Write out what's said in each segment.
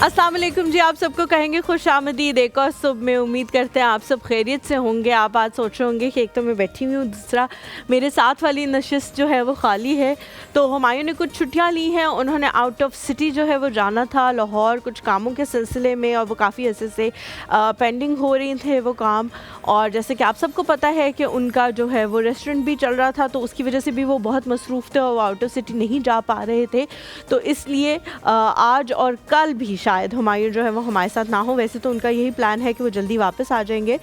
अस्सलाम वालेकुम जी, आप सबको कहेंगे खुश आमदीद एक और सुबह में। उम्मीद करते हैं आप सब खैरियत से होंगे। आप आज सोच रहे होंगे कि एक तो मैं बैठी हुई हूँ, दूसरा मेरे साथ वाली नशिस्त जो है वो ख़ाली है। तो हुमायूं ने कुछ छुट्टियाँ ली हैं, उन्होंने आउट ऑफ सिटी जो है वो जाना था लाहौर कुछ कामों के सिलसिले में, और वो काफ़ी ऐसे से पेंडिंग हो रही थे वो काम। और जैसे कि आप सबको पता है कि उनका जो है वो रेस्टोरेंट भी चल रहा था, तो उसकी वजह से भी वो बहुत मसरूफ़ थे और वो आउट ऑफ सिटी नहीं जा पा रहे थे। तो इसलिए आज और कल भी शायद हुमायूं जो है वो हमारे साथ ना हो। वैसे तो उनका यही प्लान है कि वो जल्दी वापस आ जाएंगे,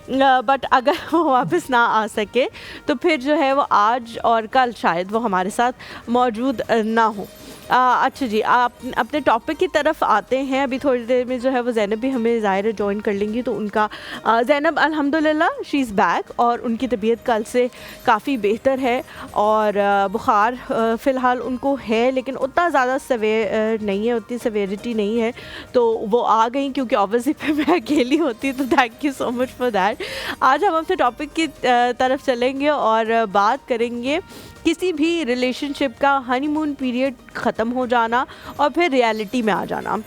बट अगर वो वापस ना आ सके तो फिर जो है वो आज और कल शायद वो हमारे साथ मौजूद ना हो। अच्छा जी, आप अपने टॉपिक की तरफ आते हैं। अभी थोड़ी देर में जो है वो ज़ैनब भी हमें ज़ाहिर ज्वाइन कर लेंगी, तो उनका ज़ैनब अल्हम्दुलिल्लाह शी इज़ बैक और उनकी तबीयत कल से काफ़ी बेहतर है। और बुखार फ़िलहाल उनको है, लेकिन उतना ज़्यादा सवेयर नहीं है, उतनी सवेरिटी नहीं है। तो वो आ गई, क्योंकि ऑब्वियसली पे मैं अकेली होती, तो thank you so much for that. आज हम अपने टॉपिक की तरफ चलेंगे और बात करेंगे किसी भी रिलेशनशिप का हनीमून पीरियड ख़त्म हो जाना और फिर रियलिटी में आ जाना।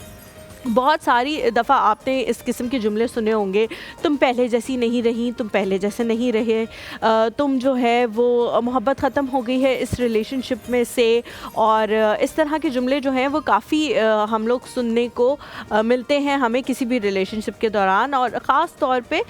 बहुत सारी दफ़ा आपने इस किस्म के जुमले सुने होंगे, तुम पहले जैसी नहीं रही, तुम पहले जैसे नहीं रहे, तुम जो है वो मोहब्बत ख़त्म हो गई है इस रिलेशनशिप में से। और इस तरह के जुमले जो हैं वो काफ़ी हम लोग सुनने को मिलते हैं हमें किसी भी रिलेशनशिप के दौरान, और ख़ास तौर पे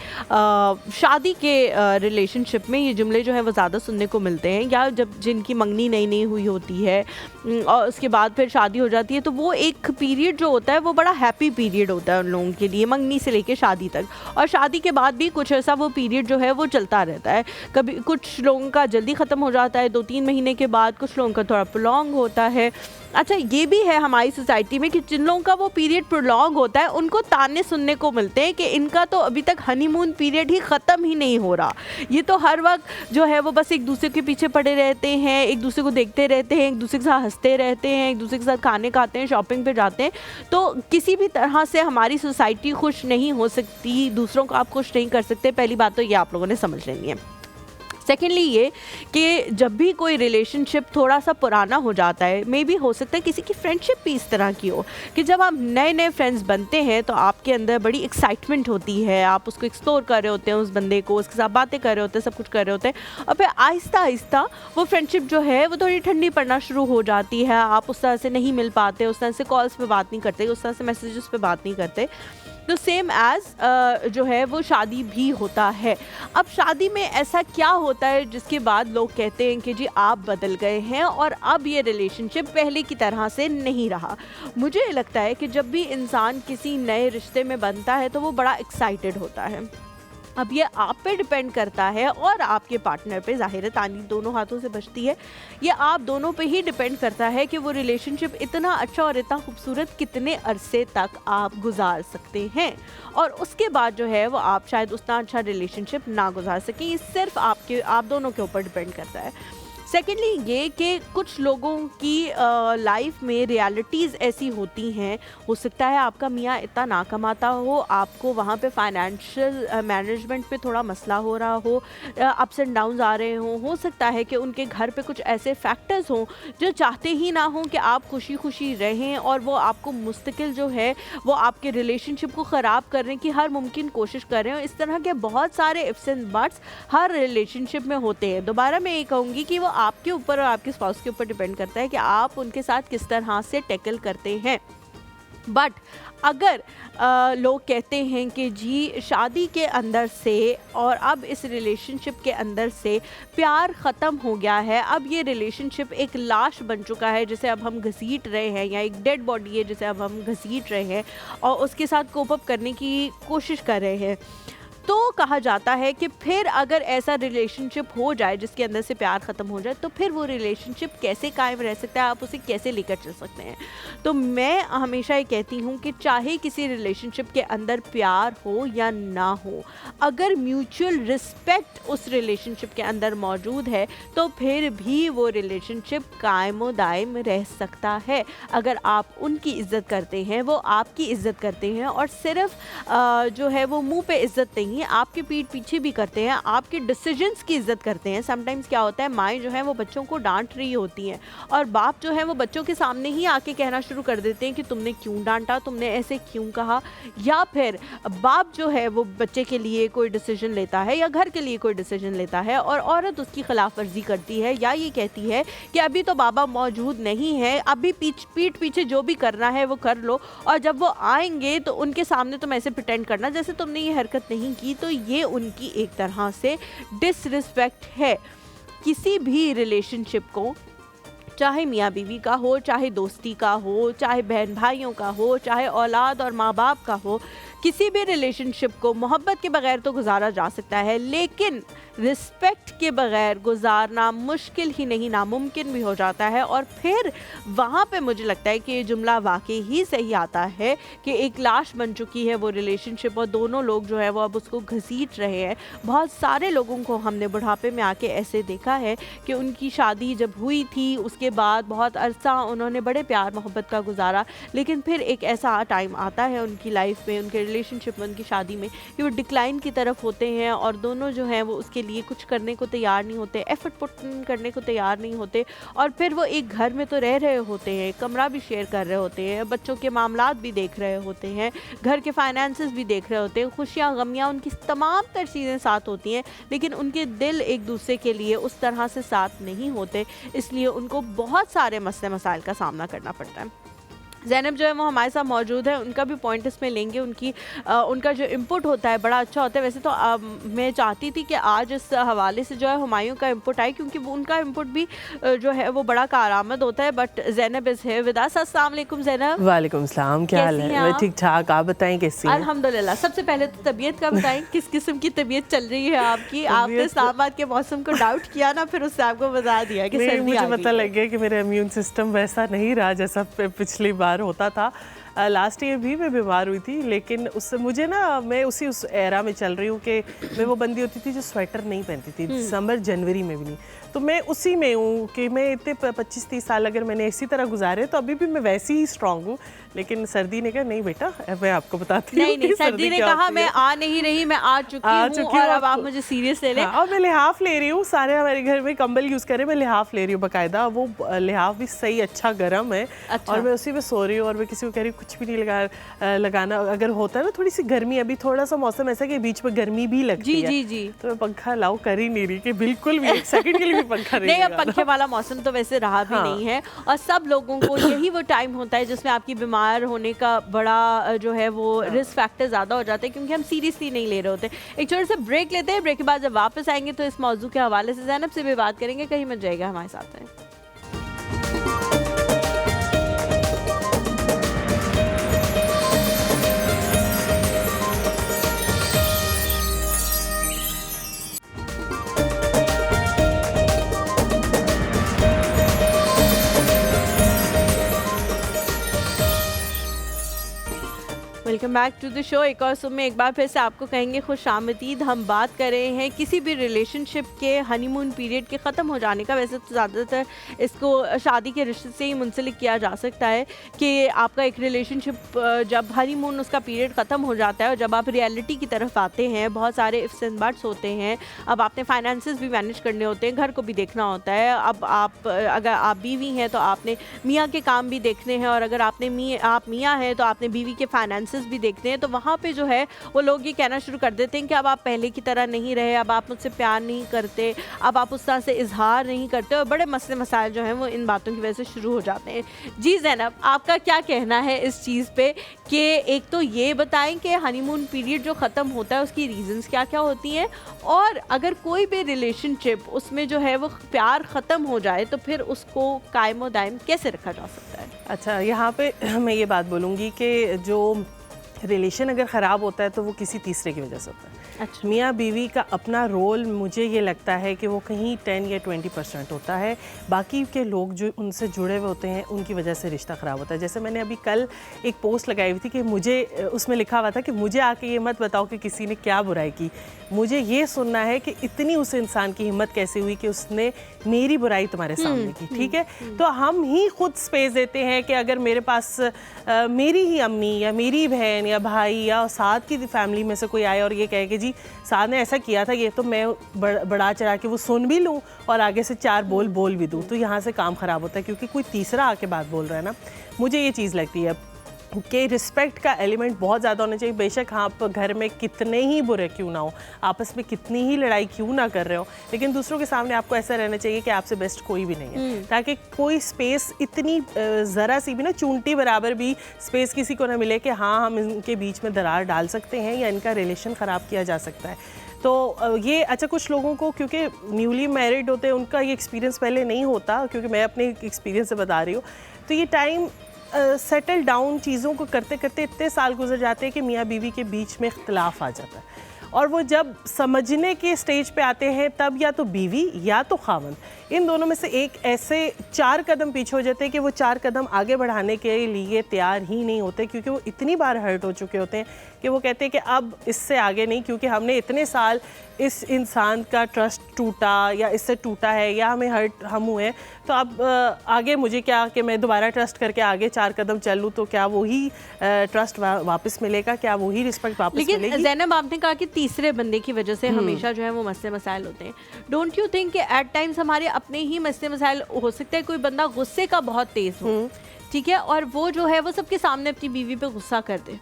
शादी के रिलेशनशिप में ये जुमले जो हैं वो ज़्यादा सुनने को मिलते हैं। या जब जिनकी मंगनी नई नई हुई होती है और उसके बाद फिर शादी हो जाती है, तो वो एक पीरियड जो होता है वो बड़ा हैप्पी पीरियड होता है उन लोगों के लिए, मंगनी से लेके शादी तक। और शादी के बाद भी कुछ ऐसा वो पीरियड जो है वो चलता रहता है। कभी कुछ लोगों का जल्दी ख़त्म हो जाता है 2-3 महीने के बाद, कुछ लोगों का थोड़ा प्रोलॉन्ग होता है। अच्छा, ये भी है हमारी सोसाइटी में कि जिन लोगों का वो पीरियड प्रोलॉन्ग होता है उनको ताने सुनने को मिलते हैं कि इनका तो अभी तक हनीमून पीरियड ही ख़त्म ही नहीं हो रहा। ये तो हर वक्त जो है वो बस एक दूसरे के पीछे पड़े रहते हैं, एक दूसरे को देखते रहते हैं, एक दूसरे के साथ हंसते रहते हैं, एक दूसरे के साथ खाने खाते हैं, शॉपिंग पे जाते हैं। तो किसी भी तरह से हमारी सोसाइटी खुश नहीं हो सकती, दूसरों को आप खुश नहीं कर सकते। पहली बात तो ये आप लोगों ने समझ लेनी है। सेकेंडली ये कि जब भी कोई रिलेशनशिप थोड़ा सा पुराना हो जाता है, मे भी हो सकता है किसी की फ्रेंडशिप भी इस तरह की हो कि जब आप नए नए फ्रेंड्स बनते हैं तो आपके अंदर बड़ी एक्साइटमेंट होती है, आप उसको एक्सप्लोर कर रहे होते हैं, उस बंदे को, उसके साथ बातें कर रहे होते हैं, सब कुछ कर रहे होते हैं, और फिर आहिस्ता आहिस्ता वो फ्रेंडशिप जो है वो थोड़ी ठंडी पड़ना शुरू हो जाती है। आप उस तरह से नहीं मिल पाते, उस तरह से कॉल्स पे बात नहीं करते, उस तरह से मैसेजेस पे बात नहीं करते। तो सेम एज़ जो है वो शादी भी होता है। अब शादी में ऐसा क्या होता है जिसके बाद लोग कहते हैं कि जी आप बदल गए हैं और अब ये रिलेशनशिप पहले की तरह से नहीं रहा। मुझे लगता है कि जब भी इंसान किसी नए रिश्ते में बनता है तो वो बड़ा एक्साइटेड होता है। अब ये आप पे डिपेंड करता है और आपके पार्टनर पे, ज़ाहिर तानी दोनों हाथों से बचती है, ये आप दोनों पे ही डिपेंड करता है कि वो रिलेशनशिप इतना अच्छा और इतना खूबसूरत कितने अरसे तक आप गुजार सकते हैं। और उसके बाद जो है वो आप शायद उतना अच्छा रिलेशनशिप ना गुजार सकें। ये सिर्फ आप दोनों के ऊपर डिपेंड करता है। सेकेंडली ये कि कुछ लोगों की लाइफ में रियलिटीज़ ऐसी होती हैं, हो सकता है आपका मियाँ इतना ना कमाता हो, आपको वहाँ पे फाइनेंशियल मैनेजमेंट पे थोड़ा मसला हो रहा हो, अप्स एंड डाउन्स आ रहे हों, हो सकता है कि उनके घर पे कुछ ऐसे फैक्टर्स हों जो चाहते ही ना हों कि आप खुशी खुशी रहें, और वो आपको मुस्तकिल जो है वो आपके रिलेशनशिप को ख़राब करने की हर मुमकिन कोशिश कर रहे हो। इस तरह के बहुत सारे इफ्स एंड बट्स हर रिलेशनशिप में होते हैं। दोबारा मैं ये कहूँगी कि वो आपके ऊपर और आपके स्पाउस के ऊपर डिपेंड करता है कि आप उनके साथ किस तरह से टैकल करते हैं। बट अगर लोग कहते हैं कि जी शादी के अंदर से और अब इस रिलेशनशिप के अंदर से प्यार ख़त्म हो गया है, अब ये रिलेशनशिप एक लाश बन चुका है जिसे अब हम घसीट रहे हैं, या एक डेड बॉडी है जिसे अब हम घसीट रहे हैं और उसके साथ कोप अप करने की कोशिश कर रहे हैं, तो कहा जाता है कि फिर अगर ऐसा रिलेशनशिप हो जाए जिसके अंदर से प्यार ख़त्म हो जाए, तो फिर वो रिलेशनशिप कैसे कायम रह सकता है, आप उसे कैसे लेकर चल सकते हैं। तो मैं हमेशा ये कहती हूँ कि चाहे किसी रिलेशनशिप के अंदर प्यार हो या ना हो, अगर म्यूचुअल रिस्पेक्ट उस रिलेशनशिप के अंदर मौजूद है तो फिर भी वो रिलेशनशिप कायम व दायम रह सकता है। अगर आप उनकी इज़्ज़त करते हैं, वो आपकी इज़्ज़त करते हैं, और सिर्फ जो है वो मुंह पे इज़्ज़त नहीं, आपके पीठ पीछे भी करते हैं, आपके डिसीजंस की इज़्ज़त करते हैं। समटाइम्स क्या होता है, माएँ जो हैं वो बच्चों को डांट रही होती हैं और बाप जो है वो बच्चों के सामने ही आके कहना शुरू कर देते हैं कि तुमने क्यों डांटा, तुमने ऐसे क्यों कहा। या फिर बाप जो है वो बच्चे के लिए कोई डिसीजन लेता है या घर के लिए कोई डिसीजन लेता है और औरत उसकी खिलाफ वर्जी करती है या ये कहती है कि अभी तो बाबा मौजूद नहीं है, अभी पीठ पीछे जो भी करना है वो कर लो, और जब वो आएंगे तो उनके सामने तुम ऐसे प्रिटेंड करना जैसे तुमने ये हरकत नहीं की। तो ये उनकी एक तरह से डिसरिस्पेक्ट है। किसी भी रिलेशनशिप को, चाहे मियाँ बीवी का हो, चाहे दोस्ती का हो, चाहे बहन भाइयों का हो, चाहे औलाद और माँ बाप का हो, किसी भी रिलेशनशिप को मोहब्बत के बगैर तो गुजारा जा सकता है, लेकिन रिस्पेक्ट के बगैर गुजारना मुश्किल ही नहीं, नामुमकिन भी हो जाता है। और फिर वहाँ पे मुझे लगता है कि ये जुमला वाकई ही सही आता है कि एक लाश बन चुकी है वो रिलेशनशिप और दोनों लोग जो है वो अब उसको घसीट रहे हैं। बहुत सारे लोगों को हमने बुढ़ापे में आके ऐसे देखा है कि उनकी शादी जब हुई थी उसके बाद बहुत अरसा उन्होंने बड़े प्यार मोहब्बत का गुजारा, लेकिन फिर एक ऐसा टाइम आता है उनकी लाइफ में, उनके रिलेशनशिप में, उनकी शादी में, कि वो डिक्लाइन की तरफ होते हैं और दोनों जो हैं वो उसके लिए कुछ करने को तैयार नहीं होते, एफर्ट पुट करने को तैयार नहीं होते। और फिर वो एक घर में तो रह रहे होते हैं, कमरा भी शेयर कर रहे होते हैं, बच्चों के मामलात भी देख रहे होते हैं, घर के फाइनेंसेस भी देख रहे होते हैं, खुशियाँ गमियाँ उनकी तमाम तर चीज़ें साथ होती हैं, लेकिन उनके दिल एक दूसरे के लिए उस तरह से साथ नहीं होते, इसलिए उनको बहुत सारे मसले मसाइल का सामना करना पड़ता है। ज़ैनब जो है वो हमारे साथ मौजूद है, उनका भी पॉइंट इसमें लेंगे। उनका जो इनपुट होता है बड़ा अच्छा होता है। वैसे तो मैं चाहती थी कि आज इस हवाले से जो है हुमायूं का इनपुट आए, क्योंकि वो उनका इनपुट भी जो है वो बड़ा कारआमद होता है। बट ज़ैनब इज़ है विद अस। अस्सलाम वालेकुम ज़ैनब। वालेकुम सलाम, क्या हाल है? ठीक ठाक, आप बताएं कैसी हैं? अल्हम्दुलिल्लाह। सबसे पहले तो तबीयत का बताएं, किस किस्म की तबीयत चल रही है आपकी? आपने इस्लामाबाद के मौसम को डाउट किया ना, फिर उससे आपको बता दिया कि सर्दी मुझे पता लग गया कि मेरा इम्यून सिस्टम वैसा नहीं रहा जैसा पिछली बार होता था। लास्ट ईयर भी मैं बीमार हुई थी, लेकिन उससे मुझे ना, मैं उस एरा में चल रही हूँ कि मैं वो बंदी होती थी जो स्वेटर नहीं पहनती थी दिसंबर जनवरी में भी नहीं। तो मैं उसी में हूँ कि मैं इतने 25-30 साल अगर मैंने इसी तरह गुजारे तो अभी भी मैं वैसी ही स्ट्रांग हूँ। लेकिन सर्दी ने कहा नहीं बेटा, मैं आपको बताती हूँ। नहीं, सर्दी ने कहा मैं आ नहीं रही, मैं आ चुकी हूँ और अब आप मुझे सीरियस ले लें। और मैं लिहाफ ले रही हूँ, सारे हमारे घर में कंबल यूज़ करें, मैं लिहाफ ले रही हूँ बाकायदा। वो लिहाफ भी सही अच्छा गर्म है। अच्छा। और मैं उसी में सो रही हूँ और मैं किसी को कह रही हूँ कुछ भी नहीं लगाना। अगर होता है ना थोड़ी सी गर्मी, अभी थोड़ा सा मौसम ऐसा कि बीच में गर्मी भी लगती है, जी। तो मैं पंखा लाओ कर ही नहीं रही कि बिल्कुल भी एक सेकंड के लिए भी पंखा नहीं। अब पंखे वाला मौसम तो वैसे रहा भी नहीं है, और सब लोगों को यही वो टाइम होता है जिसमें आपकी बीमार होने का बड़ा जो है वो रिस्क फैक्टर ज़्यादा हो जाते हैं, क्योंकि हम सीरियसली नहीं ले रहे होते। एक छोटे से ब्रेक लेते हैं, ब्रेक के बाद जब वापस आएंगे तो इस मौजू के हवाले से ज़ैनब से भी बात करेंगे। कहीं मत जाएगा, हमारे साथ है। Welcome back to the show. एक और सुबह में एक बार फिर से आपको कहेंगे खुश आमदीद। हम बात कर रहे हैं किसी भी रिलेशनशिप के हनीमून पीरियड के ख़त्म हो जाने का। वैसे तो ज़्यादातर इसको शादी के रिश्ते से ही मुंसलिक किया जा सकता है कि आपका एक रिलेशनशिप जब हनीमून उसका पीरियड ख़त्म हो जाता है और जब आप रियलिटी की तरफ आते हैं, बहुत सारे इफ्स एंड बट्स होते हैं। अब आपने फाइनेंसेस भी मैनेज करने होते हैं, घर को भी देखना होता है। अब आप अगर आप बीवी हैं तो आपने मियाँ के काम भी देखने हैं, और अगर आप मियाँ हैं तो आपने बीवी के फाइनेंसेस भी देखते हैं। तो वहाँ पे जो है वो लोग ये कहना शुरू कर देते हैं कि अब आप पहले की तरह नहीं रहे, अब आप मुझसे प्यार नहीं करते, अब आप उस तरह से इजहार नहीं करते, और बड़े मसले मसाइल जो हैं वो इन बातों की वजह से शुरू हो जाते हैं। जी ज़ैनब, आपका क्या कहना है इस चीज़ पे कि एक तो ये बताएं कि हनीमून पीरियड जो ख़त्म होता है उसकी रीजंस क्या क्या होती हैं, और अगर कोई भी रिलेशनशिप उसमें जो है वो प्यार ख़त्म हो जाए तो फिर उसको कायम व दायम कैसे रखा जा सकता है? अच्छा, यहाँ पे मैं ये बात बोलूँगी कि जो रिलेशन अगर ख़राब होता है तो वो किसी तीसरे की वजह से होता है। अच्छा। मियाँ बीवी का अपना रोल मुझे ये लगता है कि वो कहीं 10 या 20% होता है, बाकी के लोग जो उनसे जुड़े हुए होते हैं उनकी वजह से रिश्ता ख़राब होता है। जैसे मैंने अभी कल एक पोस्ट लगाई हुई थी कि मुझे उसमें लिखा हुआ था कि मुझे आके ये मत बताओ कि किसी ने क्या बुराई की, मुझे ये सुनना है कि इतनी उस इंसान की हिम्मत कैसे हुई कि उसने मेरी बुराई तुम्हारे सामने की। ठीक है, तो हम ही खुद स्पेस देते हैं कि अगर मेरे पास मेरी ही अम्मी या मेरी बहन या भाई या साथ की फैमिली में से कोई आए और ये कहे कि जी साथ ने ऐसा किया था, ये तो मैं बढ़ा चढ़ा के वो सुन भी लूँ और आगे से 4 बोल भी दूँ, तो यहाँ से काम ख़राब होता है क्योंकि कोई तीसरा आके बात बोल रहा है ना। मुझे ये चीज़ लगती है कि रिस्पेक्ट का एलिमेंट बहुत ज़्यादा होना चाहिए। बेशक आप घर में कितने ही बुरे क्यों ना हो, आपस में कितनी ही लड़ाई क्यों ना कर रहे हो, लेकिन दूसरों के सामने आपको ऐसा रहना चाहिए कि आपसे बेस्ट कोई भी नहीं है, ताकि कोई स्पेस इतनी ज़रा सी भी ना चूंटी बराबर भी स्पेस किसी को ना मिले कि हाँ हम इनके बीच में दरार डाल सकते हैं या इनका रिलेशन ख़राब किया जा सकता है। तो ये अच्छा कुछ लोगों को क्योंकि न्यूली मैरिड होते हैं उनका ये एक्सपीरियंस पहले नहीं होता, क्योंकि मैं अपने एक्सपीरियंस से बता रही हूँ, तो ये टाइम सेटल डाउन चीज़ों को करते करते इतने साल गुजर जाते हैं कि मियाँ बीवी के बीच में इख्तलाफ आ जाता है, और वो जब समझने के स्टेज पे आते हैं तब या तो बीवी या तो खावंद, इन दोनों में से एक ऐसे 4 कदम पीछे हो जाते हैं कि वो 4 कदम आगे बढ़ाने के लिए तैयार ही नहीं होते, क्योंकि वो इतनी बार हर्ट हो चुके होते हैं कि वो कहते हैं कि अब इससे आगे नहीं, क्योंकि हमने इतने साल इस इंसान का ट्रस्ट टूटा या इससे टूटा है या हमें हर्ट हम हुए, तो अब आगे मुझे क्या कि मैं दोबारा ट्रस्ट करके आगे 4 कदम चलूँ तो क्या वही ट्रस्ट वापस मिलेगा, क्या वही रिस्पेक्ट वापस मिलेगी? लेकिन ज़ैनब आपने कहा कि तीसरे बंदे की वजह से हमेशा जो है वो मसले मसाइल होते हैं। डोंट यू थिंक कि एट टाइम्स हमारे अपने ही मसले मसाइल हो सकते हैं? कोई बंदा गुस्से का बहुत तेज हो, ठीक है, और वो जो है वो सबके सामने अपनी बीवी पे गुस्सा कर दे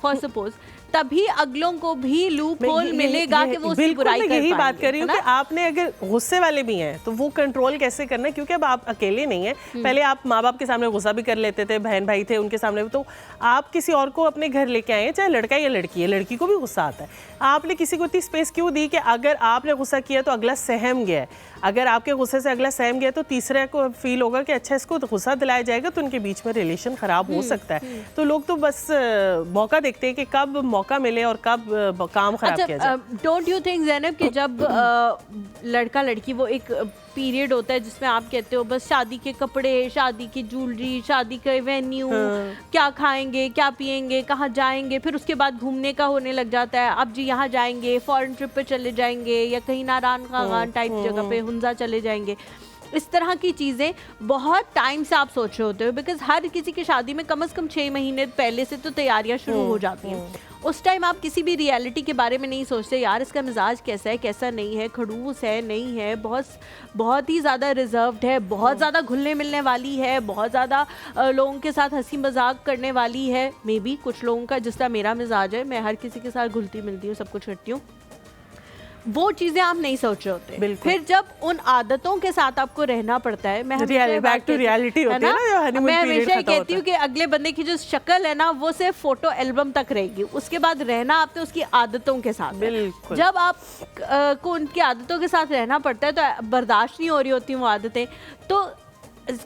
फॉर सपोज, तभी अगलों को भी लूप होल मिलेगा कि वो उसकी बुराई कर पाएंगे। यही बात कर रही हूँ कि आपने अगर गुस्से वाले भी हैं तो वो कंट्रोल कैसे करना है, क्योंकि अब आप अकेले नहीं हैं। पहले आप माँ बाप के सामने गुस्सा भी कर लेते थे, बहन भाई थे उनके सामने, तो आप किसी और को अपने घर लेके आए हैं, चाहे लड़का या लड़की है, लड़की को भी गुस्सा आता है। आपने किसी को इतनी स्पेस क्यों दी कि अगर आपने गुस्सा किया तो अगला सहम गया है, अगर आपके गुस्से से अगला सहम गया तो तीसरे को फील होगा कि अच्छा इसको तो गुस्सा दिलाया जाएगा तो उनके बीच में रिलेशन खराब हो सकता है। तो लोग तो बस मौका देखते हैं कि कब मौका मिले और कब काम खराब किया जाए। डोंट यू थिंक ज़ैनब कि जब लड़का लड़की वो एक पीरियड होता है जिसमें आप कहते हो बस शादी के कपड़े, शादी की ज्वेलरी, शादी का वेन्यू, क्या खाएंगे, क्या पिएंगे, कहाँ जाएंगे, फिर उसके बाद घूमने का होने लग जाता है, अब जी यहाँ जाएंगे, फॉरेन ट्रिप पे चले जाएंगे या कहीं नारायण खागान टाइप जगह पे हुंजा चले जाएंगे, इस तरह की चीज़ें बहुत टाइम से आप सोच रहे होते हो, बिकॉज हर किसी की शादी में कम से कम 6 महीने पहले से तो तैयारियां शुरू हो जाती हैं। उस टाइम आप किसी भी रियलिटी के बारे में नहीं सोचते, यार इसका मिजाज कैसा है, कैसा नहीं है, खड़ूस है, नहीं है, बहुत ही ज़्यादा रिजर्व्ड है, बहुत ज़्यादा घुलने मिलने वाली है, बहुत ज़्यादा लोगों के साथ हंसी मजाक करने वाली है। मे बी कुछ लोगों का, जिस तरह मेरा मिजाज है, मैं हर किसी के साथ घुलती मिलती हूँ, सब कुछ करती हूँ, वो चीजें आप नहीं सोच रहे होते। फिर जब उन आदतों के साथ आपको रहना पड़ता है, मैं बैक टू रियलिटी होती है ना, मैं हमेशा कहती हूँ कि अगले बंदे की जो शक्ल है ना वो सिर्फ फोटो एल्बम तक रहेगी, उसके बाद रहना आपने उसकी आदतों के साथ। जब आप को उनकी आदतों के साथ रहना पड़ता है तो बर्दाश्त नहीं हो रही होती वो आदतें, तो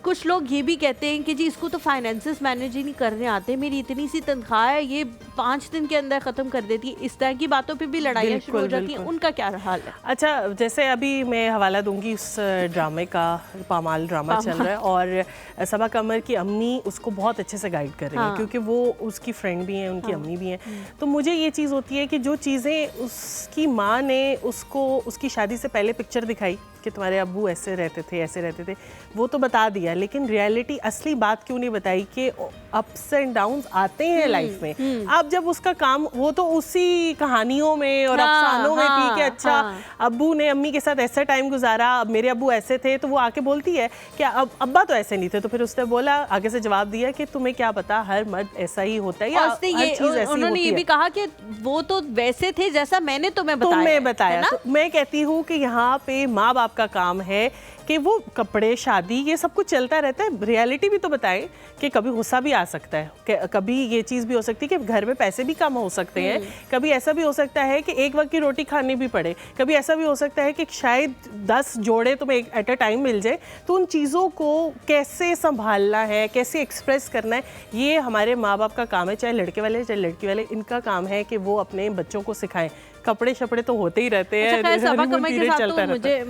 कुछ लोग ये भी कहते हैं कि जी इसको तो फाइनेंसेस मैनेज ही नहीं करने आते, मेरी इतनी सी तनख्वाह है, ये 5 दिन के अंदर ख़त्म कर देती है। इस तरह की बातों पे भी लड़ाइयाँ शुरू हो जाती हैं, उनका क्या हाल है? अच्छा, जैसे अभी मैं हवाला दूंगी उस ड्रामे का, पामाल ड्रामा चल रहा है, और सबा कमर की अम्मी उसको बहुत अच्छे से गाइड कर रही है, क्योंकि वो उसकी फ्रेंड भी हैं, उनकी अम्मी भी हैं। तो मुझे ये चीज़ होती है कि जो चीज़ें उसकी माँ ने उसको उसकी शादी से पहले पिक्चर दिखाई कि तुम्हारे अब्बू ऐसे रहते थे, ऐसे रहते थे, वो तो बता दिया, लेकिन रियलिटी असली बात क्यों नहीं बताई कि अप्स एंड डाउन्स आते हैं लाइफ में। अब जब उसका काम, वो तो उसी कहानियों में और अफसानों में थी कि अच्छा अब्बू ने अम्मी के साथ ऐसा टाइम गुजारा, अब मेरे अब्बू ऐसे थे, तो वो आके बोलती है कि अब अब्बा तो ऐसे नहीं थे, तो फिर उसने बोला, आगे से जवाब दिया कि तुम्हें क्या पता, हर मर्द ऐसा ही होता है या हर चीज ऐसी होती है। उन्होंने ये भी कहा कि वो तो वैसे थे जैसा मैंने तुम्हें बताया। तो मैं कहती हूँ कि यहाँ पे माँ बाप का काम है कि वो कपड़े, शादी, ये सब कुछ चलता रहता है, रियलिटी भी तो बताएं कि कभी गुस्सा भी आ सकता है, कभी ये चीज़ भी हो सकती है कि घर में पैसे भी कम हो सकते हैं, कभी ऐसा भी हो सकता है कि एक वक्त की रोटी खानी भी पड़े, कभी ऐसा भी हो सकता है कि शायद 10 जोड़े तुम्हें एट अ टाइम मिल जाए। तो उन चीज़ों को कैसे संभालना है, कैसे एक्सप्रेस करना है, ये हमारे माँ बाप का काम है, चाहे लड़के वाले चाहे लड़की वाले, इनका काम है कि वो अपने बच्चों को सिखाएं। कपड़े शपड़े तो होते ही रहते हैं। अच्छा, सबा कमाई के साथ तो मुझे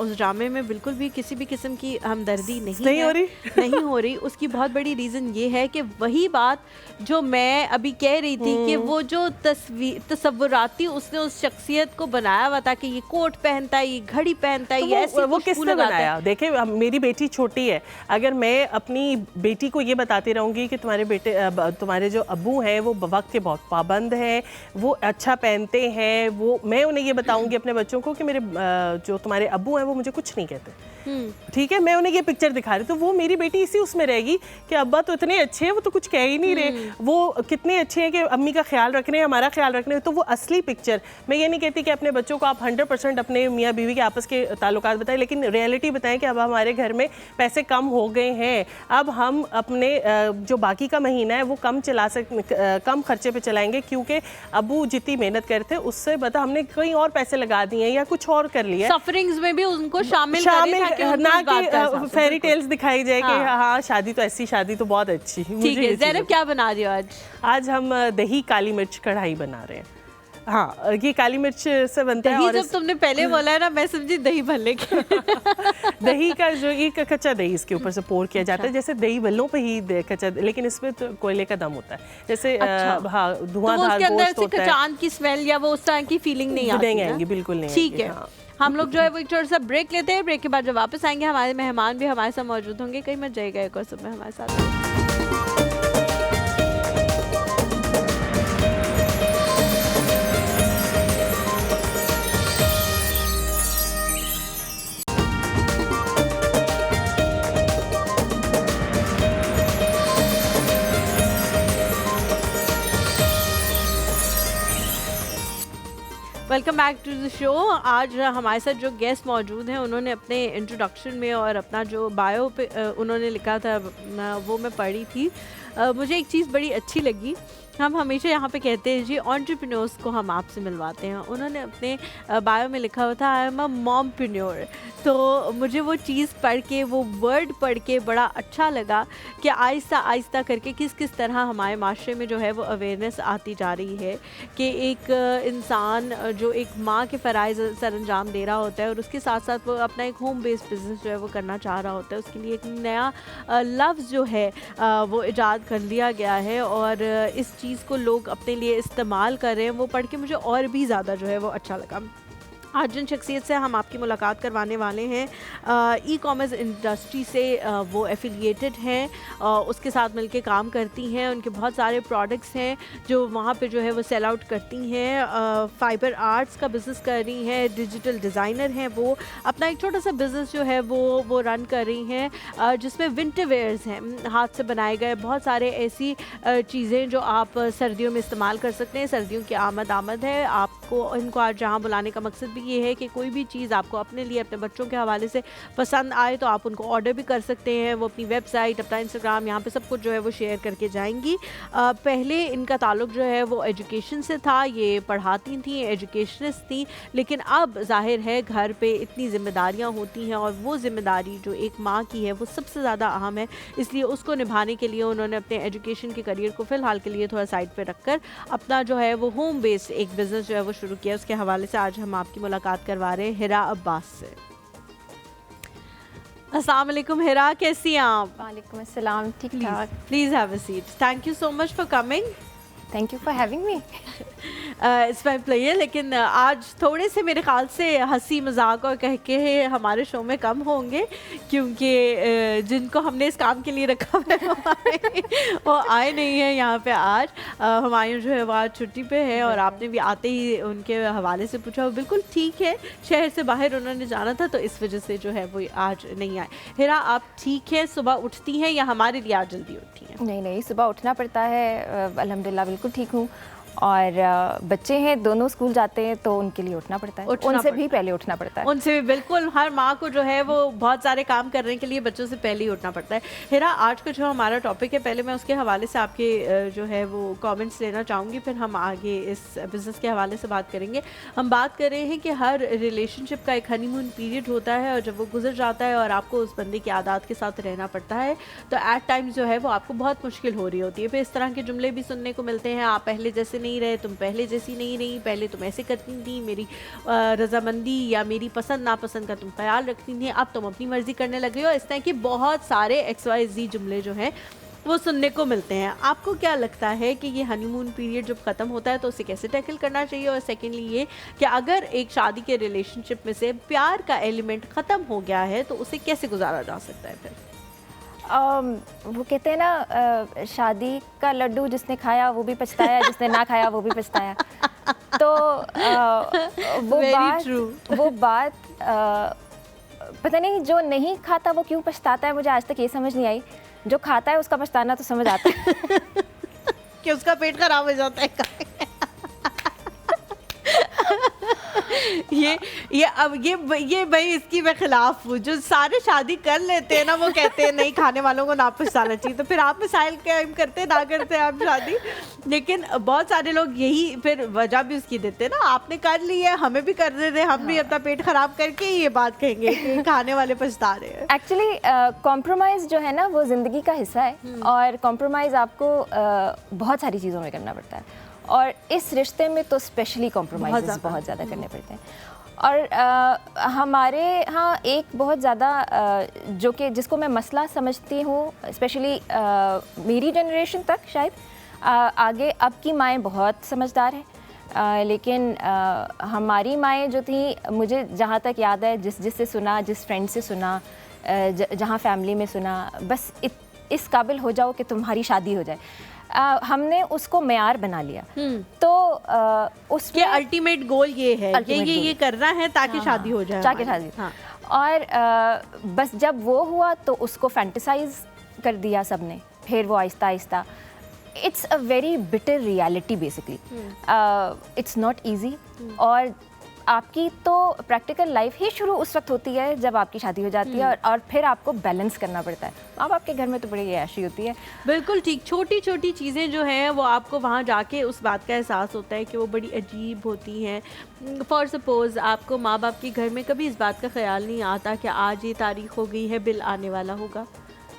उस ड्रामे में बिल्कुल भी किसी भी किस्म की हमदर्दी नहीं हो रही नहीं हो रही। उसकी बहुत बड़ी रीज़न ये है कि वही बात जो मैं अभी कह रही थी कि वो जो तस्वुराती उसने उस शख्सियत को बनाया हुआ था कि ये कोट पहनता है, ये घड़ी पहनता है, ये ऐसे वो किसने बनाया? देखिए, मेरी बेटी छोटी है, अगर मैं अपनी बेटी को ये बताती रहूँगी कि तुम्हारे जो अब्बू हैं वो वक्त के बहुत पाबंद हैं, वो अच्छा पहनते हैं, वो मैं उन्हें ये बताऊंगी अपने बच्चों को कि मेरे जो तुम्हारे अब्बू हैं वो मुझे कुछ नहीं कहते, ठीक है, मैं उन्हें ये पिक्चर दिखा रही, तो वो मेरी बेटी इसी उसमें रहेगी कि अब्बा तो इतने अच्छे हैं, वो तो कुछ कह ही नहीं रहे, वो कितने अच्छे हैं कि अम्मी का ख्याल रख रहे हैं, हमारा ख्याल रख रहे हैं। तो वो असली पिक्चर, मैं ये नहीं कहती कि अपने बच्चों को आप 100% अपने मियाँ बीवी के आपस के ताल्लुकात बताएं, लेकिन रियलिटी बताएं कि अब हमारे घर में पैसे कम हो गए हैं, अब हम अपने जो बाकी का महीना है वो कम खर्चे पे चलाएंगे, क्योंकि अबू जितनी मेहनत करते उससे बता हमने कहीं और पैसे लगा दिए हैं या कुछ और कर लिया। सफरिंग्स में भी उनको शामिल ना कि फेरी टेल्स दिखाई जाए कि हाँ शादी तो ऐसी, शादी तो बहुत अच्छी। ठीक है, ज़ैनब क्या बना रही हो आज? आज हम दही काली मिर्च कढ़ाई बना रहे हैं। हाँ, ये काली मिर्च से बनता है। और जब तुमने पहले बोला है ना, मैं समझी दही भल्ले के दही का जो एक कच्चा दही इसके ऊपर से पोर किया जाता है, जैसे दही भल्लों पे ही कच्चा, लेकिन इसमें तो कोयले का दम होता है, जैसे हाँ धुआंधार गोश्त होता है। चांद की स्मेल या वो उस तरह की फीलिंग नहीं आएगी, बिल्कुल नहीं। ठीक है, हम लोग जो है वो एक छोटा सा ब्रेक लेते हैं। ब्रेक के बाद जब वापस आएंगे हमारे मेहमान भी हमारे साथ मौजूद होंगे, कहीं मत जाएगा, एक और समय हमारे साथ। Welcome back to the show. आज हमारे साथ जो गेस्ट मौजूद हैं उन्होंने अपने इंट्रोडक्शन में और अपना जो बायो पे उन्होंने लिखा था वो मैं पढ़ी थी। मुझे एक चीज़ बड़ी अच्छी लगी। हम हमेशा यहाँ पे कहते हैं जी एंटरप्रेन्योर्स को हम आपसे मिलवाते हैं, उन्होंने अपने बायो में लिखा हुआ था आई एम अ मॉमप्रेन्योर। तो मुझे वो चीज़ पढ़ के, वो वर्ड पढ़ के बड़ा अच्छा लगा कि आहिस्ता आहिस्ता करके किस किस तरह हमारे माशरे में जो है वो अवेयरनेस आती जा रही है कि एक इंसान जो एक माँ के फ़राइज़ सरअंजाम दे रहा होता है और उसके साथ साथ वो अपना एक होम बेस्ड बिज़नेस जो है वो करना चाह रहा होता है, उसके लिए एक नया लफ्ज़ जो है वो इजाद कर लिया गया है और इस चीज़ को लोग अपने लिए इस्तेमाल कर रहे हैं। वो पढ़ के मुझे और भी ज़्यादा जो है वो अच्छा लगा। आज जिन शख्सियत से हम आपकी मुलाकात करवाने वाले हैं, ई कॉमर्स इंडस्ट्री से वो एफिलिएटेड हैं, उसके साथ मिलके काम करती हैं, उनके बहुत सारे प्रोडक्ट्स हैं जो वहाँ पे जो है वो सेल आउट करती हैं। फाइबर आर्ट्स का बिज़नेस कर रही हैं, डिजिटल डिज़ाइनर हैं, वो अपना एक छोटा सा बिज़नेस जो है वो रन कर रही हैं जिसमें विंटर वेयर्स हैं, हाथ से बनाए गए बहुत सारे ऐसी चीज़ें जो आप सर्दियों में इस्तेमाल कर सकते हैं। सर्दियों की आमद है, आपको इनको आज जहाँ बुलाने का मकसद भी ये है कि कोई भी चीज़ आपको अपने लिए अपने बच्चों के हवाले से पसंद आए तो आप उनको ऑर्डर भी कर सकते हैं। वो अपनी वेबसाइट, अपना इंस्टाग्राम, यहाँ पे सब कुछ जो है वो शेयर करके जाएंगी। पहले इनका ताल्लुक जो है वो एजुकेशन से था, ये पढ़ाती थी, एजुकेशनिस्ट थी, लेकिन अब जाहिर है घर पे इतनी ज़िम्मेदारियाँ होती हैं और वो ज़िम्मेदारी जो एक माँ की है वो सबसे ज़्यादा अहम है, इसलिए उसको निभाने के लिए उन्होंने अपने एजुकेशन के करियर को फ़िलहाल के लिए थोड़ा साइड पर रख कर अपना जो है वो होम बेस्ड एक बिज़नेस जो है वो शुरू किया। उसके हवाले से आज हम आपकी मुलाकात करवा रहे हैं हिरा अब्बास से। अस्सलाम वालेकुम हिरा, कैसी हैं आप? वालेकुम अस्सलाम, ठीक ठाक। Please have a seat. Thank you so much for coming. Thank you for having me. It's my player. लेकिन आज थोड़े से मेरे ख्याल से हंसी मजाक और कह के हमारे शो में कम होंगे, क्योंकि जिनको हमने इस काम के लिए रखा हुआ है वो आए नहीं है यहाँ पे आज। हमायूं जो है वो आज छुट्टी पे है और आपने भी आते ही उनके हवाले से पूछा, वो बिल्कुल ठीक है, शहर से बाहर उन्होंने जाना था तो इस वजह से जो है वो आज नहीं आए। हिरा, आप ठीक है? सुबह उठती हैं या हमारे लिए आज जल्दी उठी हैं? नहीं, सुबह उठना पड़ता है, अल्हम्दुलिल्लाह बिल्कुल ठीक हूँ। और बच्चे हैं, दोनों स्कूल जाते हैं, तो उनके लिए उठना पड़ता है, उनसे भी पहले उठना पड़ता है। उनसे भी बिल्कुल, हर माँ को जो है वो बहुत सारे काम करने के लिए बच्चों से पहले ही उठना पड़ता है। हिरा, आज का जो हमारा टॉपिक है, पहले मैं उसके हवाले से आपके जो है वो कमेंट्स लेना चाहूँगी, फिर हम आगे इस बिज़नेस के हवाले से बात करेंगे। हम बात कर रहे हैं कि हर रिलेशनशिप का एक हनीमून पीरियड होता है, और जब वो गुजर जाता है और आपको उस बंदे की आदत के साथ रहना पड़ता है, तो एट टाइम्स जो है वो आपको बहुत मुश्किल हो रही होती है। फिर इस तरह के जुमले भी सुनने को मिलते हैं, आप पहले जैसे नहीं रहे, तुम पहले जैसी नहीं रही, पहले तुम ऐसे करती थी, मेरी रजामंदी या मेरी पसंद नापसंद का तुम ख्याल रखती थी, अब तुम अपनी मर्जी करने लगे हो। इस तरह के बहुत सारे XYZ जुमले जो हैं वो सुनने को मिलते हैं। आपको क्या लगता है कि ये हनीमून पीरियड जब ख़त्म होता है तो उसे कैसे टैकल करना चाहिए? और सेकेंडली ये कि अगर एक शादी के रिलेशनशिप में से प्यार का एलिमेंट ख़त्म हो गया है तो उसे कैसे गुजारा जा सकता है फिर? वो कहते हैं ना, शादी का लड्डू जिसने खाया वो भी पछताया, जिसने ना खाया वो भी पछताया। तो वो बात पता नहीं, जो नहीं खाता वो क्यों पछताता है, मुझे आज तक ये समझ नहीं आई। जो खाता है उसका पछताना तो समझ आता है कि उसका पेट खराब हो जाता है। ये भाई इसकी मैं खिलाफ हूँ। जो सारे शादी कर लेते हैं ना, वो कहते हैं नहीं, खाने वालों को ना पछताना चाहिए, तो फिर आप मिसाइल कायम करते ना करते हैं आप शादी। लेकिन बहुत सारे लोग यही फिर वजह भी उसकी देते हैं ना, आपने कर ली है, हमें भी कर दे रहे, हम भी अपना पेट खराब करके ही ये बात कहेंगे कि खाने वाले पछता रहे हैं। एक्चुअली कॉम्प्रोमाइज़ जो है ना वो ज़िंदगी का हिस्सा है, और कॉम्प्रोमाइज़ आपको बहुत सारी चीज़ों में करना पड़ता है, और इस रिश्ते में तो स्पेशली कॉम्प्रोमाइज़ बहुत ज़्यादा करने पड़ते हैं। और हमारे यहाँ एक बहुत ज़्यादा जो कि जिसको मैं मसला समझती हूँ, स्पेशली मेरी जनरेशन तक शायद, आगे अब की माएँ बहुत समझदार हैं, लेकिन हमारी माएँ जो थी, मुझे जहाँ तक याद है, जिससे सुना, जिस फ्रेंड से सुना, जहाँ फैमिली में सुना, बस इस काबिल हो जाओ कि तुम्हारी शादी हो जाए। हमने उसको मेयार बना लिया। तो उसके अल्टीमेट गोल ये है, ये करना है ताकि शादी हो जाए, ताकि शादी। और बस जब वो हुआ तो उसको फैंटेसाइज कर दिया सबने, फिर वो Aahista Aahista. It's a very bitter reality basically, it's not easy. और आपकी तो प्रैक्टिकल लाइफ ही शुरू उस वक्त होती है जब आपकी शादी हो जाती है, और फिर आपको बैलेंस करना पड़ता है। माँ बाप के घर में तो बड़ी ऐशी होती है। बिल्कुल ठीक, छोटी छोटी चीज़ें जो हैं वो आपको वहाँ जाके उस बात का एहसास होता है कि वो बड़ी अजीब होती हैं। फॉर सपोज़ आपको माँ बाप के घर में कभी इस बात का ख्याल नहीं आता कि आज ये तारीख हो गई है, बिल आने वाला होगा,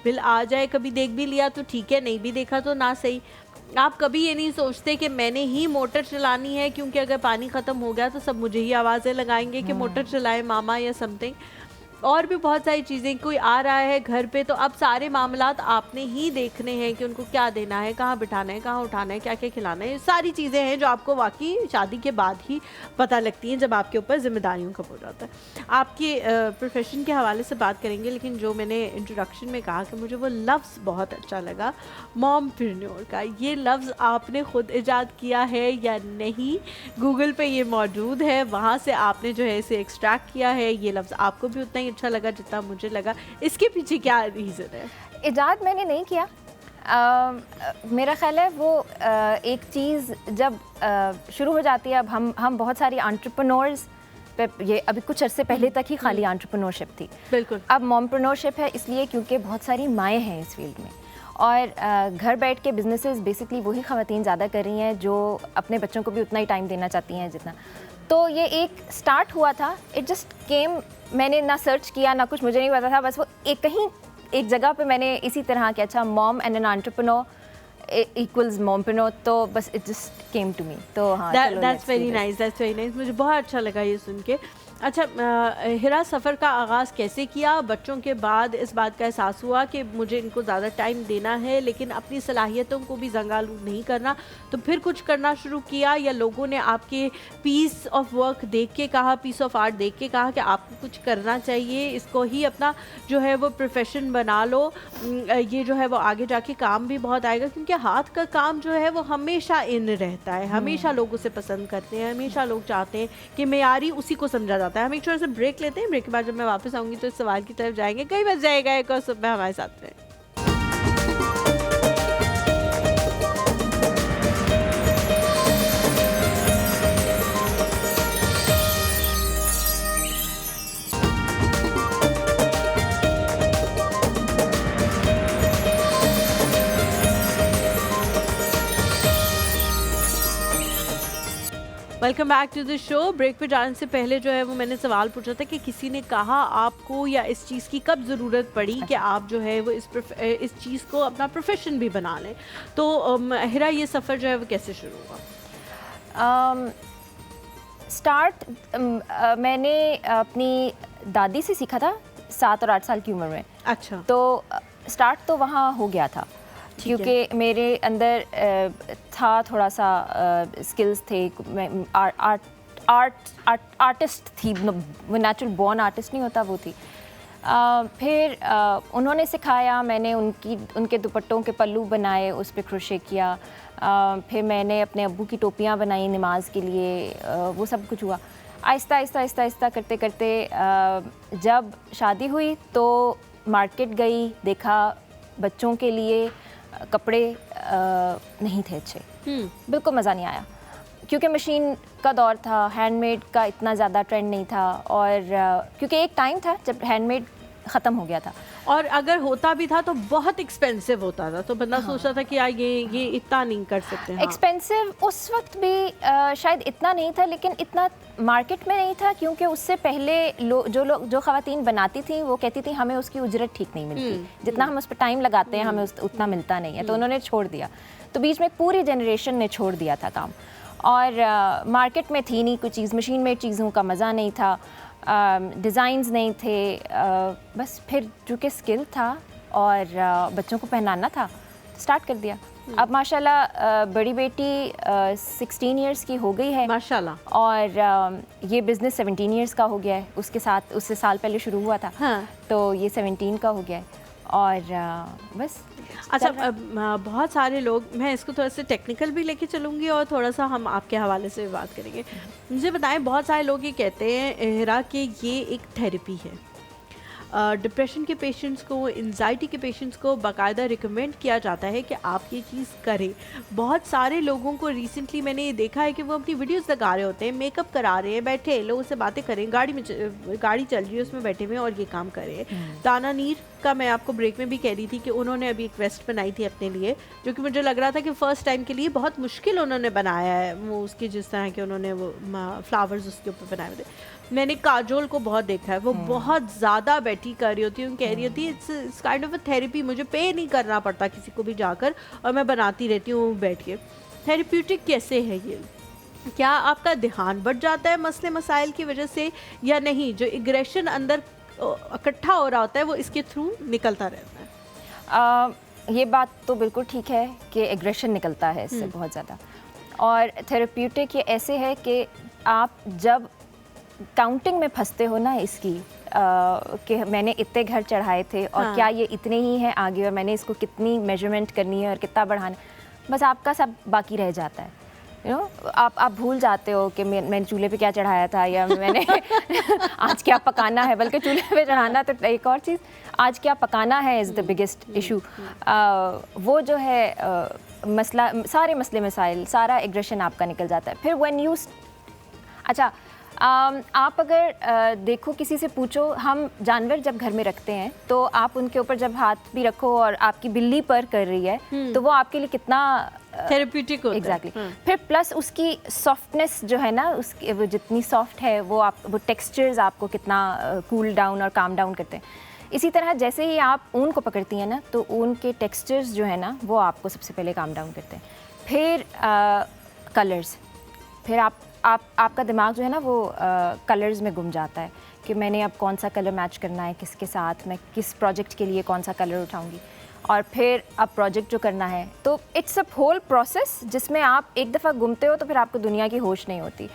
बिल आ जाए। कभी देख भी लिया तो ठीक है, नहीं भी देखा तो ना सही। आप कभी ये नहीं सोचते कि मैंने ही मोटर चलानी है, क्योंकि अगर पानी ख़त्म हो गया तो सब मुझे ही आवाज़ें लगाएंगे कि मोटर चलाए मामा या समथिंग। और भी बहुत सारी चीज़ें, कोई आ रहा है घर पे तो अब सारे मामलात आपने ही देखने हैं कि उनको क्या देना है, कहाँ बिठाना है, कहाँ उठाना है, क्या क्या खिलाना है। ये सारी चीज़ें हैं जो आपको वाकई शादी के बाद ही पता लगती हैं, जब आपके ऊपर जिम्मेदारियों का बोझ आता है। आपके प्रोफेशन के हवाले से बात करेंगे, लेकिन जो मैंने इंट्रोडक्शन में कहा कि मुझे वो लफ्ज़ बहुत अच्छा लगा, मॉमप्रेन्योर का, ये लफ्ज़ आपने ख़ुद इजाद किया है या नहीं? गूगल पे ये मौजूद है, वहाँ से आपने जो है इसे एक्सट्रैक्ट किया है। ये लफ्ज़ आपको भी उतना अच्छा लगा जितना मुझे लगा, इसके पीछे क्या रीज़न है? इजाद मैंने नहीं किया, मेरा ख्याल है वो एक चीज़ जब शुरू हो जाती है। अब हम बहुत सारी एंटरप्रेन्योर्स पे, ये अभी कुछ अरसे पहले तक ही खाली एंटरप्रेन्योरशिप थी, बिल्कुल। अब मॉमप्रेन्योरशिप है, इसलिए क्योंकि बहुत सारी माएँ हैं इस फील्ड में, और घर बैठ के बिजनेसेस बेसिकली वही ख़वातीन ज़्यादा कर रही हैं जो अपने बच्चों को भी उतना ही टाइम देना चाहती हैं जितना। तो ये एक स्टार्ट हुआ था, इट जस्ट केम, मैंने ना सर्च किया ना कुछ, मुझे नहीं पता था, बस वो एक जगह पे मैंने इसी तरह कि अच्छा mom and an entrepreneur equals mompreneur, तो बस it just came to me. तो हाँ, दैट्स वेरी नाइस, मुझे बहुत अच्छा लगा ये सुन के। अच्छा हिरा, सफ़र का आगाज़ कैसे किया? बच्चों के बाद इस बात का एहसास हुआ कि मुझे इनको ज़्यादा टाइम देना है, लेकिन अपनी सलाहियतों को भी जंगालूद नहीं करना, तो फिर कुछ करना शुरू किया, या लोगों ने आपके पीस ऑफ वर्क देख के कहा, पीस ऑफ आर्ट देख के कहा कि आपको कुछ करना चाहिए, इसको ही अपना जो है वो प्रोफेशन बना लो, ये जो है वो आगे जाके काम भी बहुत आएगा? क्योंकि हाथ का काम जो है वो हमेशा इन रहता है, हमेशा लोग उसे पसंद करते हैं, हमेशा लोग चाहते हैं कि मेयारी उसी को समझा है। हम एक छोटा सा ब्रेक लेते हैं, ब्रेक के बाद जब मैं वापस आऊंगी तो इस सवाल की तरफ जाएंगे। कई बज जाएगा एक और सुबह हमारे साथ में। Welcome back to the show. Break पे जाने से पहले जो है वो मैंने सवाल पूछा था कि किसी ने कहा आपको या इस चीज़ की कब ज़रूरत पड़ी कि आप जो है वो इस चीज़ को अपना प्रोफेशन भी बना लें। तो हिरा, ये सफ़र जो है वो कैसे शुरू हुआ? मैंने अपनी दादी से सीखा था 7 और 8 साल की उम्र में। अच्छा। तो स्टार्ट तो वहाँ हो गया था क्योंकि मेरे अंदर था थोड़ा सा स्किल्स थे। मैं आर्टिस्ट थी, वो नेचुरल बॉर्न आर्टिस्ट नहीं होता, वो थी। फिर उन्होंने सिखाया, मैंने उनके दुपट्टों के पल्लू बनाए, उस पर क्रोशे किया। फिर मैंने अपने अब्बू की टोपियाँ बनाई नमाज के लिए। वो सब कुछ हुआ आहिस्ता आहिस्ता आहिस्ता आहिस्ता करते करते। जब शादी हुई तो मार्केट गई, देखा बच्चों के लिए कपड़े नहीं थे अच्छे, बिल्कुल मज़ा नहीं आया क्योंकि मशीन का दौर था, हैंडमेड का इतना ज़्यादा ट्रेंड नहीं था। और क्योंकि एक टाइम था जब हैंडमेड ख़त्म हो गया था, और अगर होता भी था तो बहुत एक्सपेंसिव होता था, तो बंदा सोचता था कि यार ये इतना नहीं कर सकते। एक्सपेंसिव उस वक्त भी शायद इतना नहीं था, लेकिन इतना मार्केट में नहीं था क्योंकि उससे पहले जो ख़वातीन बनाती थी वो कहती थी हमें उसकी उजरत ठीक नहीं मिलती, जितना हम उस पर टाइम लगाते हैं हमें उतना मिलता नहीं है। तो उन्होंने छोड़ दिया। तो बीच में पूरी जनरेशन ने छोड़ दिया था काम, और मार्केट में थी नहीं कोई चीज़, मशीन मेड चीज़ों का मज़ा नहीं था, डिज़ाइंस नहीं थे। बस फिर चूँकि स्किल था और बच्चों को पहनाना था, स्टार्ट कर दिया। अब माशाल्लाह बड़ी बेटी 16 इयर्स की हो गई है माशाल्लाह, और ये बिज़नेस 17 इयर्स का हो गया है। उससे साल पहले शुरू हुआ था। हाँ। तो ये 17 का हो गया है, और बस। अच्छा, बहुत सारे लोग, मैं इसको थोड़ा सा टेक्निकल भी लेके चलूँगी और थोड़ा सा हम आपके हवाले से बात करेंगे। मुझे बताएं, बहुत सारे लोग ये कहते हैं हिरा कि ये एक थेरेपी है। डिप्रेशन के पेशेंट्स को, एंजाइटी के पेशेंट्स को बाकायदा रिकमेंड किया जाता है कि आप ये चीज़ करें। बहुत सारे लोगों को रिसेंटली मैंने ये देखा है कि वो अपनी वीडियोस लगा रहे होते हैं, मेकअप करा रहे हैं, बैठे लोगों से बातें करें, गाड़ी चल रही है उसमें बैठे हुए और ये काम कर रहे हैं। ताना नीर का मैं आपको ब्रेक में भी कह रही थी कि उन्होंने अभी एक वेस्ट बनाई थी अपने लिए, जो कि मुझे लग रहा था कि फ़र्स्ट टाइम के लिए बहुत मुश्किल उन्होंने बनाया है। वो उसकी जिस तरह के उन्होंने वो फ्लावर्स उसके ऊपर बनाए हुए थे। मैंने काजोल को बहुत देखा है, वो बहुत ज़्यादा बैठी कर रही होती है, कह रही होती है it's kind of a therapy, मुझे पे नहीं करना पड़ता किसी को भी जाकर, और मैं बनाती रहती हूँ बैठ के। थेरेप्यूटिक कैसे है ये? क्या आपका ध्यान बढ़ जाता है मसले मसाइल की वजह से या नहीं? जो एग्रेशन अंदर इकट्ठा हो रहा होता है वो इसके थ्रू निकलता रहता है। ये बात तो बिल्कुल ठीक है कि एग्रेशन निकलता है इससे बहुत ज़्यादा। और थेरेप्यूटिक ये ऐसे है कि आप जब काउंटिंग में फंसते हो ना इसकी, कि मैंने इतने घर चढ़ाए थे और हाँ। क्या ये इतने ही हैं आगे, और मैंने इसको कितनी मेजरमेंट करनी है और कितना बढ़ाना, बस आपका सब बाकी रह जाता है। आप भूल जाते हो कि मैंने चूल्हे पे क्या चढ़ाया था, या मैंने आज क्या पकाना है। बल्कि चूल्हे पे चढ़ाना तो एक और चीज़, आज क्या पकाना है इज़ द बिगेस्ट इशू। वो जो है मसला, सारे मसले मसाइल, सारा एग्रेशन आपका निकल जाता है। फिर व्हेन यू अच्छा आप अगर देखो, किसी से पूछो, हम जानवर जब घर में रखते हैं तो आप उनके ऊपर जब हाथ भी रखो और आपकी बिल्ली पर कर रही है तो वो आपके लिए कितना थेरेप्यूटिक होता है। एग्जैक्टली। फिर प्लस उसकी सॉफ्टनेस जो है ना, उसकी वो जितनी सॉफ्ट है वो टेक्सचर्स आपको कितना कूल डाउन और काम डाउन करते हैं। इसी तरह जैसे ही आप ऊन को पकड़ती हैं ना, तो ऊन के टेक्सचर्स जो है ना वो आपको सबसे पहले काम डाउन करते हैं। फिर कलर्स, फिर आपका दिमाग जो है ना वो कलर्स में गुम जाता है कि मैंने अब कौन सा कलर मैच करना है किसके साथ, मैं किस प्रोजेक्ट के लिए कौन सा कलर उठाऊंगी, और फिर अब प्रोजेक्ट जो करना है। तो इट्स अ होल प्रोसेस जिसमें आप एक दफ़ा गुमते हो तो फिर आपको दुनिया की होश नहीं होती।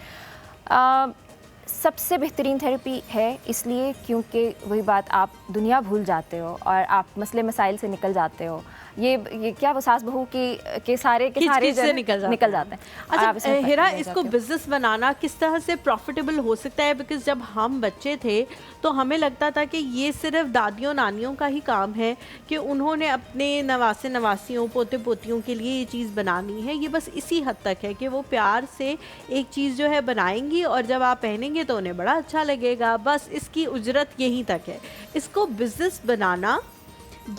सबसे बेहतरीन थेरेपी है इसलिए क्योंकि वही बात, आप दुनिया भूल जाते हो और आप मसले मसाइल से निकल जाते हो। ये क्या वो सास बहू के सारे से निकल जाते हैं। अच्छा हिरा, इसको बिजनेस बनाना किस तरह से प्रॉफिटेबल हो सकता है? बिकॉज जब हम बच्चे थे तो हमें लगता था कि ये सिर्फ दादियों नानियों का ही काम है कि उन्होंने अपने नवासे नवासियों पोते पोतियों के लिए ये चीज़ बनानी है। ये बस इसी हद तक है कि वो प्यार से एक चीज़ जो है बनाएंगी और जब आप पहनेंगे तो उन्हें बड़ा अच्छा लगेगा, बस इसकी उजरत यहीं तक है। इसको बिजनेस बनाना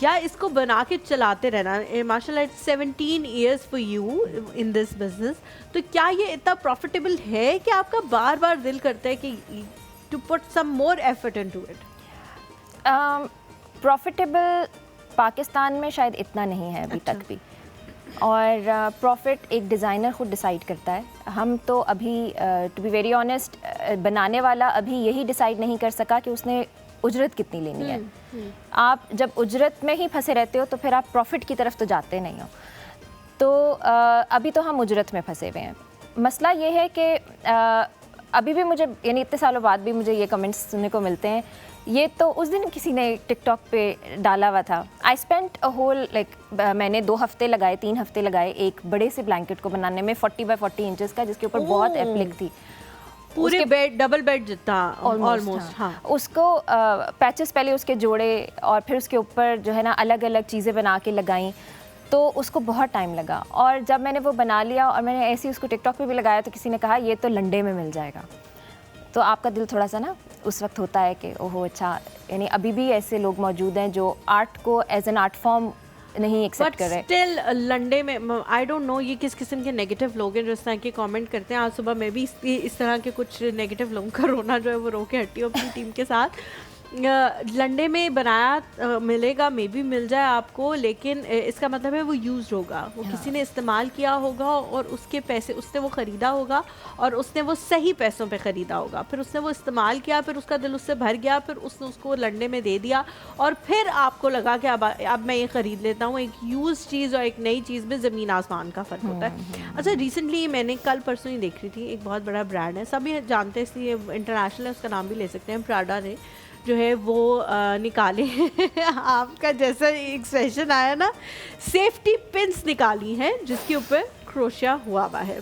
या इसको बना के चलाते रहना? माशाल्लाह 17 years for you in this business, तो क्या ये इतना प्रॉफिटेबल है कि आपका बार बार दिल करता है कि to put some more effort into it? Profitable Pakistan में शायद इतना नहीं है अभी तक भी, और प्रॉफिट एक डिज़ाइनर खुद डिसाइड करता है। हम तो अभी टू बी वेरी ऑनेस्ट, बनाने वाला अभी यही डिसाइड नहीं कर सका कि उसने उजरत कितनी लेनी है। आप जब उजरत में ही फंसे रहते हो तो फिर आप प्रॉफिट की तरफ तो जाते नहीं हो। तो अभी तो हम उजरत में फंसे हुए हैं। मसला ये है कि अभी भी मुझे, यानी इतने सालों बाद भी मुझे ये कमेंट्स सुनने को मिलते हैं। ये तो उस दिन किसी ने टिकटॉक पे डाला हुआ था, आई स्पेंट अ होल मैंने 2 हफ्ते लगाए, 3 हफ्ते लगाए एक बड़े से ब्लैंकेट को बनाने में, 40 बाय 40 इंचेस का, जिसके ऊपर बहुत एप्लिक थी, पूरे बेड, डबल बेड जितना ऑलमोस्ट। हाँ। उसको पैचेस पहले उसके जोड़े और फिर उसके ऊपर जो है ना अलग अलग चीज़ें बना के लगाई, तो उसको बहुत टाइम लगा। और जब मैंने वो बना लिया और मैंने ऐसे ही उसको टिकटॉक पे भी लगाया, तो किसी ने कहा ये तो लंडे में मिल जाएगा। तो आपका दिल थोड़ा सा ना उस वक्त होता है कि ओहो अच्छा, यानी अभी भी ऐसे लोग मौजूद हैं जो आर्ट को एज एन आर्ट फॉर्म नहीं एक्सेप्ट कर रहे। स्टिल लंडे में आई डोंट नो ये किस किस्म के नेगेटिव लोग हैं जो इस तरह के कमेंट करते हैं। आज सुबह मैं भी इस तरह के कुछ नेगेटिव लोगों का रोना जो है वो रो के हटी हूँ अपनी टीम के साथ। लंडे में बनाया मिलेगा, मे भी मिल जाए आपको, लेकिन इसका मतलब है वो यूज़ होगा, वो किसी ने इस्तेमाल किया होगा और उसके पैसे उसने वो ख़रीदा होगा और उसने वो सही पैसों पे ख़रीदा होगा, फिर उसने वो इस्तेमाल किया, फिर उसका दिल उससे भर गया, फिर उसने उसको लंडे में दे दिया और फिर आपको लगा कि अब मैं ये ख़रीद लेता हूँ। एक यूज़ चीज़ और एक नई चीज़ में ज़मीन आसमान का फ़र्क होता है। अच्छा, रिसेंटली मैंने कल परसों ही देख रही थी, एक बहुत बड़ा ब्रांड है, सभी जानते हैं इसलिए इंटरनेशनल है, उसका नाम भी ले सकते हैं, प्राडा ने जो है वो निकाले आपका जैसा एक सेशन आया ना, सेफ्टी पिन्स निकाली हैं जिसके ऊपर क्रोशिया हुआ है,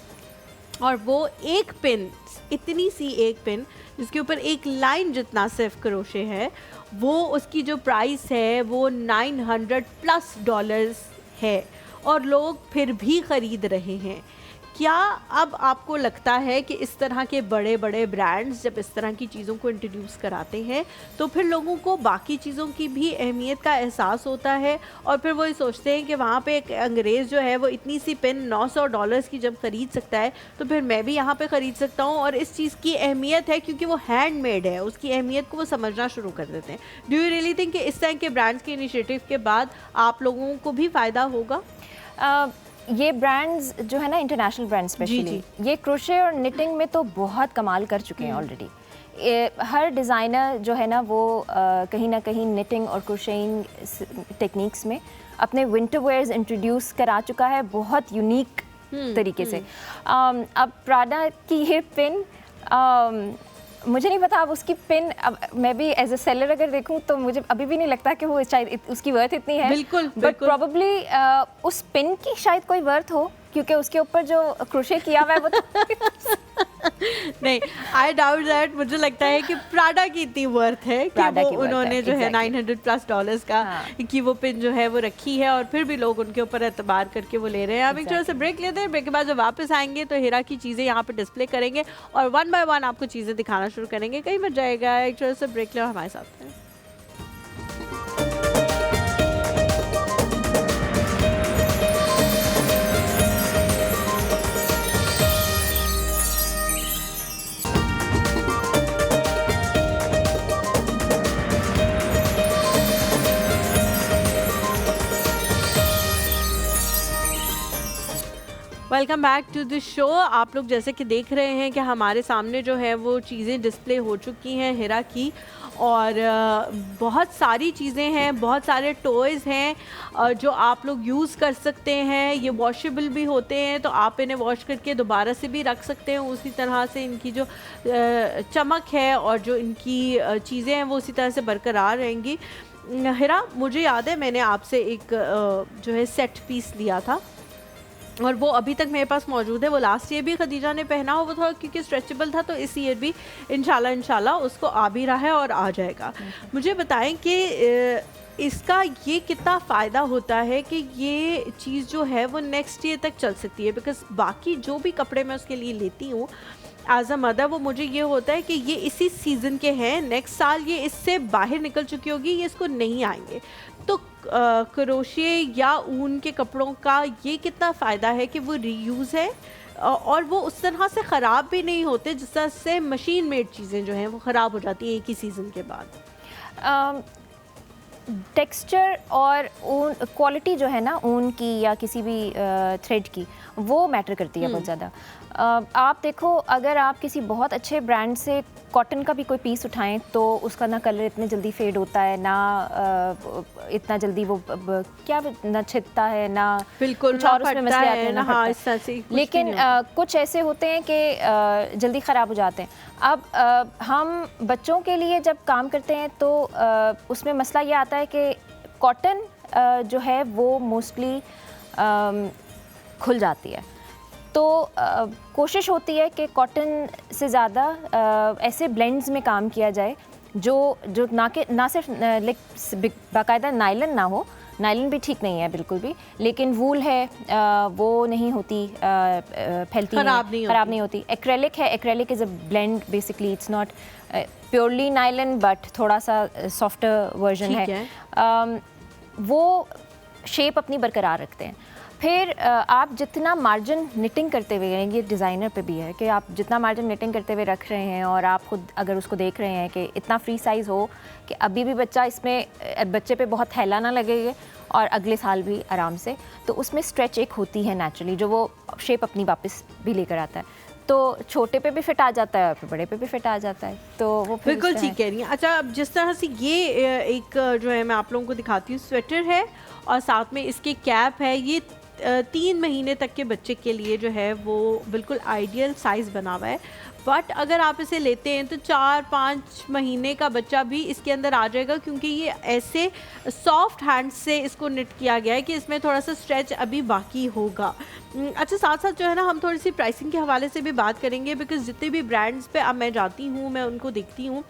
और वो एक पिन, इतनी सी एक पिन जिसके ऊपर एक लाइन जितना सिर्फ क्रोशे है, वो उसकी जो प्राइस है वो $900+ है और लोग फिर भी ख़रीद रहे हैं। क्या अब आपको लगता है कि इस तरह के बड़े बड़े ब्रांड्स जब इस तरह की चीज़ों को इंट्रोड्यूस कराते हैं तो फिर लोगों को बाकी चीज़ों की भी अहमियत का एहसास होता है और फिर वो ये सोचते हैं कि वहाँ पे एक अंग्रेज़ जो है वो इतनी सी पेन $900 की जब ख़रीद सकता है तो फिर मैं भी यहाँ पे ख़रीद सकता हूँ, और इस चीज़ की अहमियत है क्योंकि वो हैंडमेड है, उसकी अहमियत को वो समझना शुरू कर देते हैं। डू यू रियली थिंक कि इस तरह के ब्रांड्स के इनिशिएटिव के बाद आप लोगों को भी फ़ायदा होगा? ये ब्रांड्स जो है ना, इंटरनेशनल ब्रांड स्पेशली, ये क्रोशे और निटिंग में तो बहुत कमाल कर चुके हैं ऑलरेडी। हर डिज़ाइनर जो है ना वो कहीं ना कहीं निटिंग और क्रोशेइंग टेक्निक्स में अपने विंटर वेयर्स इंट्रोड्यूस करा चुका है बहुत यूनिक तरीके से। अब प्राडा की ये पिन, मुझे नहीं पता अब उसकी पिन, अब मैं भी एज अ सेलर अगर देखूं तो मुझे अभी भी नहीं लगता कि वो शायद उसकी वर्थ इतनी है। बिल्कुल, बट प्रॉबली उस पिन की शायद कोई वर्थ हो क्योंकि उसके ऊपर जो क्रोशे किया हुआ है वो तो नहीं, आई डाउट दैट। मुझे लगता है कि प्राडा की इतनी वर्थ है कि वो उन्होंने जो है $900+ का कि वो पिन जो है वो रखी है और फिर भी लोग उनके ऊपर एतबार करके वो ले रहे हैं। अब एक थोड़ा सा ब्रेक लेते हैं, ब्रेक के बाद जब वापस आएंगे तो हीरा की चीज़ें यहाँ पे डिस्प्ले करेंगे और 1 बाय 1 आपको चीज़ें दिखाना शुरू करेंगे, कहीं मत जाएगा। एक थोड़ा सा ब्रेक लो, हमारे साथ हैं। Welcome back to the show. आप लोग जैसे कि देख रहे हैं कि हमारे सामने जो है वो चीज़ें डिस्प्ले हो चुकी हैं हीरा की, और बहुत सारी चीज़ें हैं, बहुत सारे टॉयज़ हैं जो आप लोग यूज़ कर सकते हैं। ये वॉशेबल भी होते हैं तो आप इन्हें वॉश करके दोबारा से भी रख सकते हैं। उसी तरह से इनकी जो चमक है और जो इनकी चीज़ें हैं वो उसी तरह से बरकरार रहेंगी। हीरा, मुझे याद है मैंने आपसे एक जो है सेट पीस लिया था और वो अभी तक मेरे पास मौजूद है। वो लास्ट ईयर भी खदीजा ने पहना हुआ था क्योंकि स्ट्रेचेबल था, तो इस ईयर भी इंशाल्लाह उसको आ भी रहा है और आ जाएगा। मुझे बताएं कि इसका ये कितना फ़ायदा होता है कि ये चीज़ जो है वो नेक्स्ट ईयर तक चल सकती है, बिकॉज़ बाकी जो भी कपड़े मैं उसके लिए लेती हूँ एज अ मदर, वो मुझे ये होता है कि ये इसी सीज़न के हैं, नेक्स्ट साल ये इससे बाहर निकल चुकी होगी, ये इसको नहीं आएंगे। तो क्रोशिया या ऊन के कपड़ों का ये कितना फ़ायदा है कि वो रीयूज़ है और वो उस तरह से ख़राब भी नहीं होते जिस तरह से मशीन मेड चीज़ें जो हैं वो ख़राब हो जाती हैं एक ही सीज़न के बाद। टेक्सचर और ऊन क्वालिटी जो है ना ऊन की या किसी भी थ्रेड की, वो मैटर करती है बहुत ज़्यादा। आप देखो, अगर आप किसी बहुत अच्छे ब्रांड से कॉटन का भी कोई पीस उठाएं तो उसका ना कलर इतने जल्दी फेड होता है, ना इतना जल्दी वो क्या ना छिदता है, ना बिल्कुल कुछ और उसमें मसले आते हैं ना हाँ, फटता इस तरह से है। कुछ भी लेकिन नहीं होता। कुछ ऐसे होते हैं कि जल्दी ख़राब हो जाते हैं। अब हम बच्चों के लिए जब काम करते हैं तो उसमें मसला ये आता है कि कॉटन जो है वो मोस्टली खुल जाती है, तो कोशिश होती है कि कॉटन से ज़्यादा ऐसे ब्लेंड्स में काम किया जाए जो ना सिर्फ बाकायदा नायलन ना हो, नायलन भी ठीक नहीं है बिल्कुल भी, लेकिन वूल है वो नहीं होती, फैलती ख़राब नहीं होती। एक्रेलिक है, acrylic is a blend basically, it's not purely nylon but थोड़ा सा सॉफ्टर वर्जन है। वो शेप अपनी बरकरार रखते हैं। फिर आप जितना मार्जिन निटिंग करते हुए, ये डिज़ाइनर पे भी है कि आप जितना मार्जिन निटिंग करते हुए रख रहे हैं और आप खुद अगर उसको देख रहे हैं कि इतना फ्री साइज़ हो कि अभी भी बच्चे पे बहुत थैला ना लगे और अगले साल भी आराम से, तो उसमें स्ट्रेच एक होती है नेचुरली जो वो शेप अपनी वापस भी लेकर आता है, तो छोटे पे भी फिट आ जाता है और फिर बड़े पे भी फिट आ जाता है, तो वो बिल्कुल ठीक कह रही हैं। अच्छा, अब जिस तरह से ये एक जो है मैं आप लोगों को दिखाती हूँ, स्वेटर है और साथ में इसकी कैप है, ये 3 महीने तक के बच्चे के लिए जो है वो बिल्कुल आइडियल साइज़ बना हुआ है। बट अगर आप इसे लेते हैं तो 4-5 महीने का बच्चा भी इसके अंदर आ जाएगा, क्योंकि ये ऐसे सॉफ्ट हैंड से इसको निट किया गया है कि इसमें थोड़ा सा स्ट्रेच अभी बाकी होगा। अच्छा, साथ साथ जो है ना हम थोड़ी सी प्राइसिंग के हवाले से भी बात करेंगे, बिकॉज़ जितने भी ब्रांड्स पे अब मैं जाती हूँ, मैं उनको देखती हूँ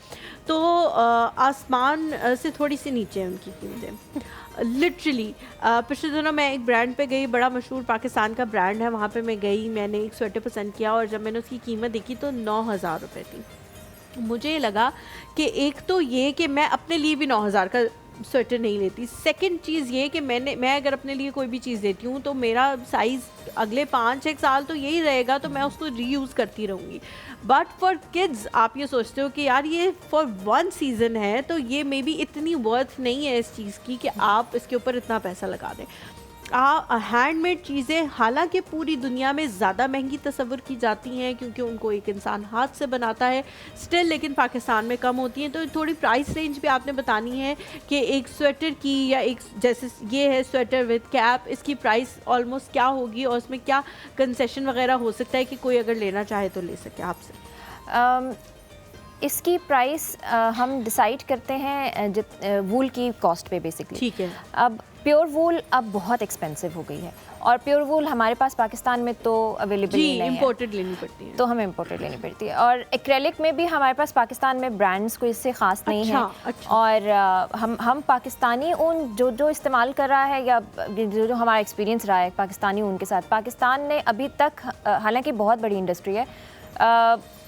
तो आसमान से थोड़ी सी नीचे हैं उनकी कीमतें लिटरली। पिछले दिनों मैं एक ब्रांड पे गई, बड़ा मशहूर पाकिस्तान का ब्रांड है, वहाँ पे मैं गई, मैंने एक स्वेटर पसंद किया और जब मैंने उसकी कीमत देखी तो 9,000 रुपये थी। मुझे लगा कि एक तो ये कि मैं अपने लिए भी 9,000 का स्वेटर नहीं लेती, सेकंड चीज़ ये कि मैं अगर अपने लिए कोई भी चीज़ लेती हूँ तो मेरा साइज़ अगले 5-6 साल तो यही रहेगा, तो मैं उसको रीयूज़ करती रहूँगी। बट फॉर किड्स आप ये सोचते हो कि यार ये फॉर 1 सीज़न है, तो ये मे बी इतनी वर्थ नहीं है इस चीज़ की कि आप इसके ऊपर इतना पैसा लगा दें। हैंडमेड चीज़ें हालांकि पूरी दुनिया में ज़्यादा महंगी तस्वुर की जाती हैं क्योंकि उनको एक इंसान हाथ से बनाता है, स्टिल लेकिन पाकिस्तान में कम होती हैं। तो थोड़ी प्राइस रेंज भी आपने बतानी है कि एक स्वेटर की, या एक जैसे ये है स्वेटर विद कैप, इसकी प्राइस ऑलमोस्ट क्या होगी और उसमें क्या कंसेशन वगैरह हो सकता है कि कोई अगर लेना चाहे तो ले सके आपसे? इसकी प्राइस हम डिसाइड करते हैं वूल की कॉस्ट पे बेसिकली। ठीक है। अब प्योर वूल अब बहुत एक्सपेंसिव हो गई है और प्योर वूल हमारे पास पाकिस्तान में तो अवेलेबल नहीं है, इंपोर्टेड लेनी पड़ती है, तो हमें इंपोर्टेड लेनी पड़ती है। और एक्रेलिक में भी हमारे पास पाकिस्तान में ब्रांड्स कोई इससे ख़ास नहीं है। और हम पाकिस्तानी ऊन जो इस्तेमाल कर रहा है, या जो हमारा एक्सपीरियंस रहा है पाकिस्तानी ऊन के साथ, पाकिस्तान ने अभी तक, हालांकि बहुत बड़ी इंडस्ट्री है,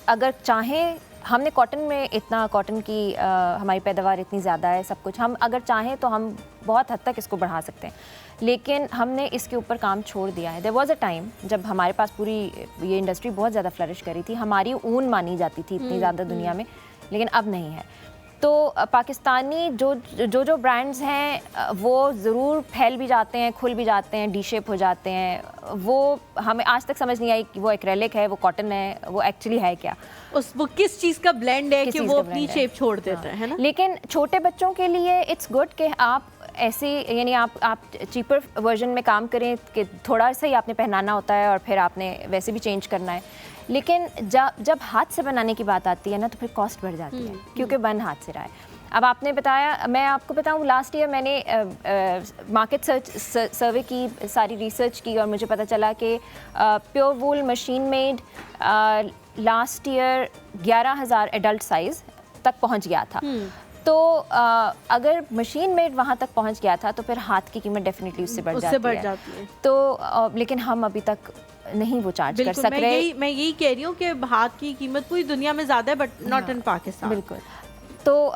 अगर चाहें, हमने कॉटन में इतना, कॉटन की हमारी पैदावार इतनी ज़्यादा है, सब कुछ, हम अगर चाहें तो हम बहुत हद तक इसको बढ़ा सकते हैं, लेकिन हमने इसके ऊपर काम छोड़ दिया है। देयर वाज अ टाइम जब हमारे पास पूरी ये इंडस्ट्री बहुत ज़्यादा फ्लरिश करी थी, हमारी ऊन मानी जाती थी इतनी ज़्यादा दुनिया में, लेकिन अब नहीं है। तो पाकिस्तानी जो ब्रांड्स हैं वो ज़रूर फैल भी जाते हैं, खुल भी जाते हैं, डी शेप हो जाते हैं। वो हमें आज तक समझ नहीं आई कि वो एक्रेलिक है, वो कॉटन है, वो एक्चुअली है क्या, वो किस चीज़ का ब्लेंड है कि वो अपनी शेप छोड़ देता है ना। लेकिन छोटे बच्चों के लिए इट्स गुड कि आप ऐसे, यानी आप चीपर वर्जन में काम करें कि थोड़ा सा ही आपने पहनाना होता है और फिर आपने वैसे भी चेंज करना है। लेकिन जब हाथ से बनाने की बात आती है ना, तो फिर कॉस्ट बढ़ जाती है, क्योंकि बन हाथ से रहा है। अब आपने बताया, मैं आपको बताऊं, लास्ट ईयर मैंने मार्केट सर्वे की, सारी रिसर्च की, और मुझे पता चला कि प्योर वूल machine made last year 11,000 adult size तक पहुंच गया था। तो अगर मशीन मेड वहाँ तक पहुँच गया था तो फिर हाथ की कीमत डेफिनेटली उससे बढ़ जाती है। तो लेकिन हम अभी तक नहीं वो चार्ज कर सक रहे। मैं यही कह रही हूँ कि हाथ की कीमत पूरी दुनिया में ज़्यादा है, बट नॉट इन पाकिस्तान। बिल्कुल। तो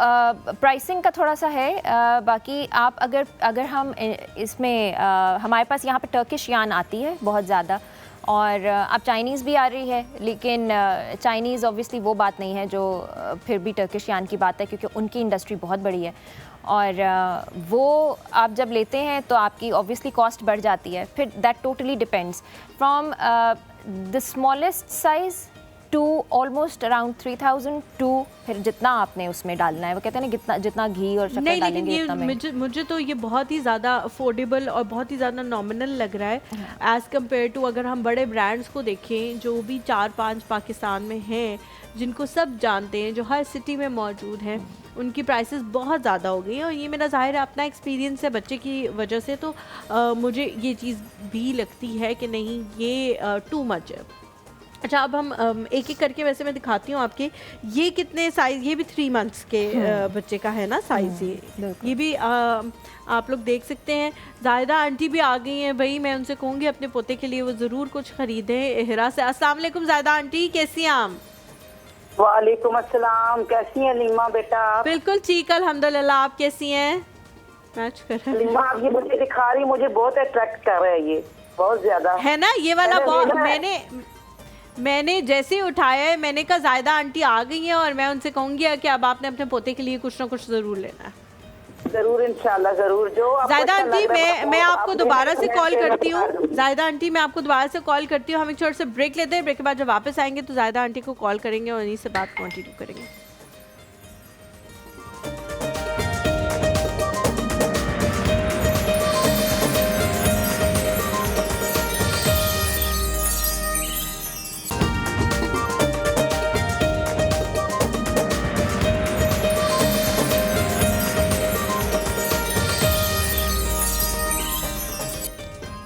प्राइसिंग का थोड़ा सा है, बाकी आप अगर हम इसमें हमारे पास यहाँ पे टर्किश यान आती है बहुत ज़्यादा, और अब चाइनीज़ भी आ रही है, लेकिन चाइनीज़ ऑब्वियसली वो बात नहीं है जो फिर भी टर्किश यान की बात है, क्योंकि उनकी इंडस्ट्री बहुत बड़ी है और वो आप जब लेते हैं तो आपकी ऑब्वियसली कॉस्ट बढ़ जाती है। फिर that totally depends from the smallest size to almost around 3000 to फिर जितना आपने उसमें डालना है, वो कहते हैं ना जितना घी और शक्कर नहीं, डालेंगे लेकिन उतना ये मुझे तो ये बहुत ही ज़्यादा अफोर्डेबल और बहुत ही ज़्यादा नॉमिनल लग रहा है एज़ कम्पेयर टू अगर हम बड़े ब्रांड्स को देखें जो भी 4-5 पाकिस्तान में हैं, जिनको सब जानते हैं, जो हर सिटी में मौजूद हैं, उनकी प्राइसेस बहुत ज़्यादा हो गई हैं। और ये मेरा ज़ाहिर है अपना एक्सपीरियंस है बच्चे की वजह से, तो मुझे ये चीज़ भी लगती है कि नहीं ये टू मच है। अच्छा, अब हम एक एक करके वैसे मैं दिखाती हूँ आपके, ये कितने साइज़, ये भी 3 मंथ्स के बच्चे का है ना साइज़, ये भी आप लोग देख सकते हैं। जायदा आंटी भी आ गई हैं भाई, मैं उनसे कहूँगी अपने पोते के लिए वो ज़रूर कुछ ख़रीदें हिरा से। अस्सलाम वालेकुम जायदा आंटी, कैसी हैं आप? वालेकुम अस्सलाम, कैसी हैं लीमा बेटा आप? बिल्कुल ठीक अल्हम्दुलिल्लाह, आप कैसी हैं? मैच कर रहे हैं लीमा आप ये मुझे दिखा रही, मुझे बहुत अट्रैक्ट कर रहा है, ये बहुत ज्यादा है ना ये वाला। मैंने बहुत लेना है। मैंने जैसे ही उठाया है मैंने कहा जायदा आंटी आ गई हैं और मैं उनसे कहूँगी कि अब आपने अपने पोते के लिए कुछ ना कुछ ज़रूर लेना है। जरूर इंशाल्लाह, जरूर जो आपको जायदा अच्छा आंटी लग रहा है, मैं आपको आप दोबारा से मैं कॉल मैं करती बता हूँ। दूंगी। जायदा आंटी मैं आपको दोबारा से कॉल करती हूँ। हम एक छोटे से ब्रेक लेते हैं, ब्रेक के बाद जब वापस आएंगे तो जायदा आंटी को कॉल करेंगे और इन्हीं से बात कंटिन्यू करेंगे।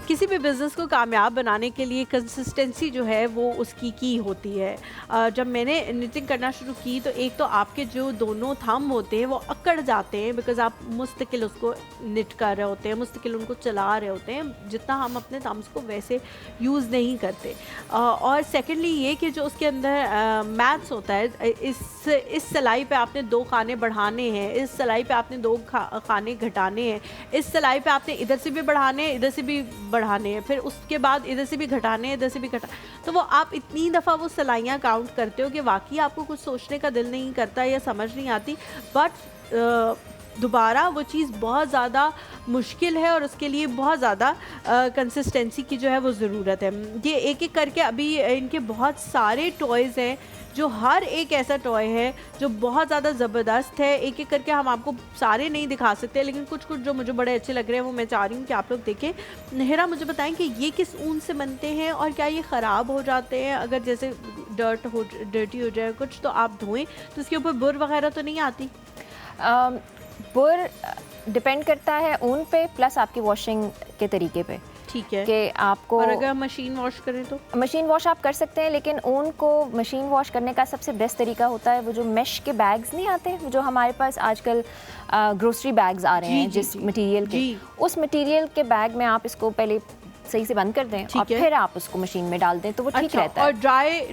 किसी भी बिज़नेस को कामयाब बनाने के लिए कंसिस्टेंसी जो है वो उसकी की होती है। जब मैंने निटिंग करना शुरू की तो एक तो आपके जो दोनों थंब होते हैं वो अकड़ जाते हैं, बिकॉज आप मुस्तकिल उसको निट कर रहे होते हैं, मुस्तकिल उनको चला रहे होते हैं, जितना हम अपने थम्स को वैसे यूज़ नहीं करते। और सेकेंडली ये कि जो उसके अंदर मैथ्स होता है, इस सिलाई पे आपने 2 खाने बढ़ाने हैं, इस सिलाई पे आपने 2 खाने घटाने हैं, इस सिलाई पे आपने इधर से भी बढ़ाने हैं, इधर से भी बढ़ाने हैं, फिर उसके बाद इधर से भी घटाने हैं, इधर से भी घटा, तो वो आप इतनी दफ़ा वो सिलाइयाँ काउंट करते हो कि वाकई आपको कुछ सोचने का दिल नहीं करता या समझ नहीं आती। बट दोबारा वो चीज़ बहुत ज़्यादा मुश्किल है और उसके लिए बहुत ज़्यादा कंसिस्टेंसी की जो है वो ज़रूरत है। ये एक एक करके अभी इनके बहुत सारे टॉयज़ हैं, जो हर एक ऐसा टॉय है जो बहुत ज़्यादा ज़बरदस्त है। एक एक करके हम आपको सारे नहीं दिखा सकते, लेकिन कुछ कुछ जो मुझे बड़े अच्छे लग रहे हैं वो मैं चाह रही हूँ कि आप लोग देखें। हिरा, मुझे बताएं कि ये किस ऊन से बनते हैं और क्या ये ख़राब हो जाते हैं? अगर जैसे डर्टी हो जाए कुछ तो आप धोएं तो उसके ऊपर बुर वगैरह तो नहीं आती? बुर डिपेंड करता है ऊन पे प्लस आपकी वॉशिंग के तरीके पे। ठीक है कि आपको, और अगर मशीन वॉश करें तो? मशीन वॉश आप कर सकते हैं, लेकिन ऊन को मशीन वॉश करने का सबसे बेस्ट तरीका होता है वो जो मेश के बैग्स नहीं आते, जो हमारे पास आजकल ग्रोसरी बैग्स आ रहे हैं जिस मटेरियल के, उस मटेरियल के बैग में आप इसको पहले सही से बंद कर दें और फिर आप उसको मशीन में डाल दें तो वो ठीक रहता है। और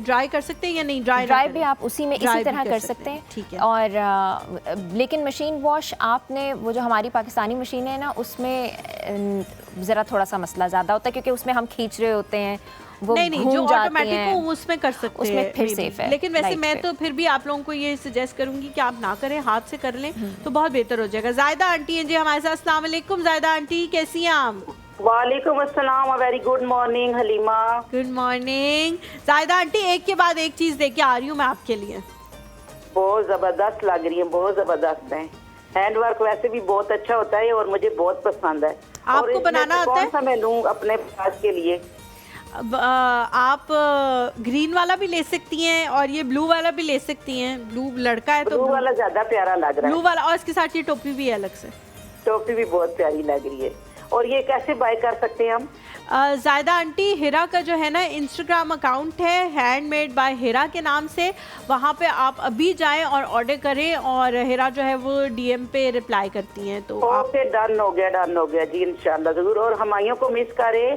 ड्राई कर सकते हैं या नहीं? ड्राई भी आप उसी में इसी तरह कर सकते हैं। ठीक है। और लेकिन मशीन वॉश आपने वो जो हमारी पाकिस्तानी मशीनें हैं ना, उसमें ज़रा थोड़ा सा मसला ज़्यादा होता है, क्योंकि उसमें हम खींच रहे होते हैं, वो नहीं जो ऑटोमेटिक हो उसमें कर सकते हैं, उसमें फिर सेफ है। लेकिन वैसे मैं तो फिर भी आप लोगों को ये सजेस्ट करूंगी कि आप ना करें, हाथ से कर लें तो बहुत बेहतर हो जाएगा। जायदा आंटी हैं जी हमारे साथ। अस्सलाम वालेकुम जायदा आंटी, कैसी हैं आप? वालेकुम अस्सलाम, very good morning Halima. Good morning जायदा आंटी, एक के बाद एक चीज लेके आ रही हूँ मैं आपके लिए। बहुत जबरदस्त लग रही है, बहुत जबरदस्त है। हैंडवर्क वैसे भी बहुत अच्छा होता है और मुझे बहुत पसंद है। आपको बनाना आता है? कौन सा मैं लूँ अपने पास के लिए? आप ग्रीन वाला भी ले सकती हैं और ये ब्लू वाला भी ले सकती हैं। ब्लू लड़का है तो ब्लू वाला ज्यादा प्यारा लग रहा है। ब्लू वाला, और इसके साथ ये टोपी भी है अलग से। टोपी भी बहुत प्यारी लग रही है। और ये कैसे बाय कर सकते हैं हम? जायदा आंटी, हिरा का जो है ना इंस्टाग्राम अकाउंट है हैंडमेड बाय हिरा के नाम से, वहाँ पे आप अभी जाएं और ऑर्डर करें और हिरा जो है वो डीएम पे रिप्लाई करती हैं तो ओके, डन हो गया जी, इंशाल्लाह जरूर। और हमाइयों को मिस करे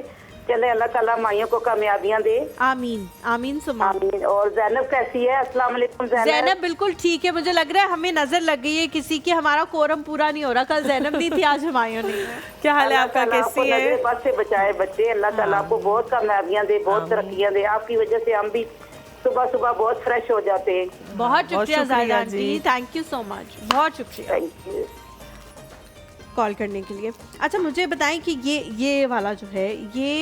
चले अल्लाह ताला माइयों को कामयाबियां दे। आमीन आमीन सुमा। आमीन। और जैनब कैसी है? अस्सलाम वालेकुम ज़ैनब बिल्कुल ठीक है, मुझे लग रहा है हमें नजर लग गई है किसी की, हमारा कोरम पूरा नहीं हो रहा। कल ज़ैनब नहीं थी, आज हुमायूं नहीं है। क्या हाल है आपका, कैसी है? बस से बचाए बच्चे, अल्लाह ताला आपको बहुत कामयाबियां दे, बहुत तरक्कियां दे। आपकी वजह से हम भी सुबह सुबह बहुत फ्रेश हो जाते हैं। बहुत शुक्रिया जाहिदा आंटी, जी। थैंक यू सो मच, बहुत शुक्रिया थैंक यू। कॉल करने के लिए। अच्छा मुझे बताएं कि ये वाला जो है ये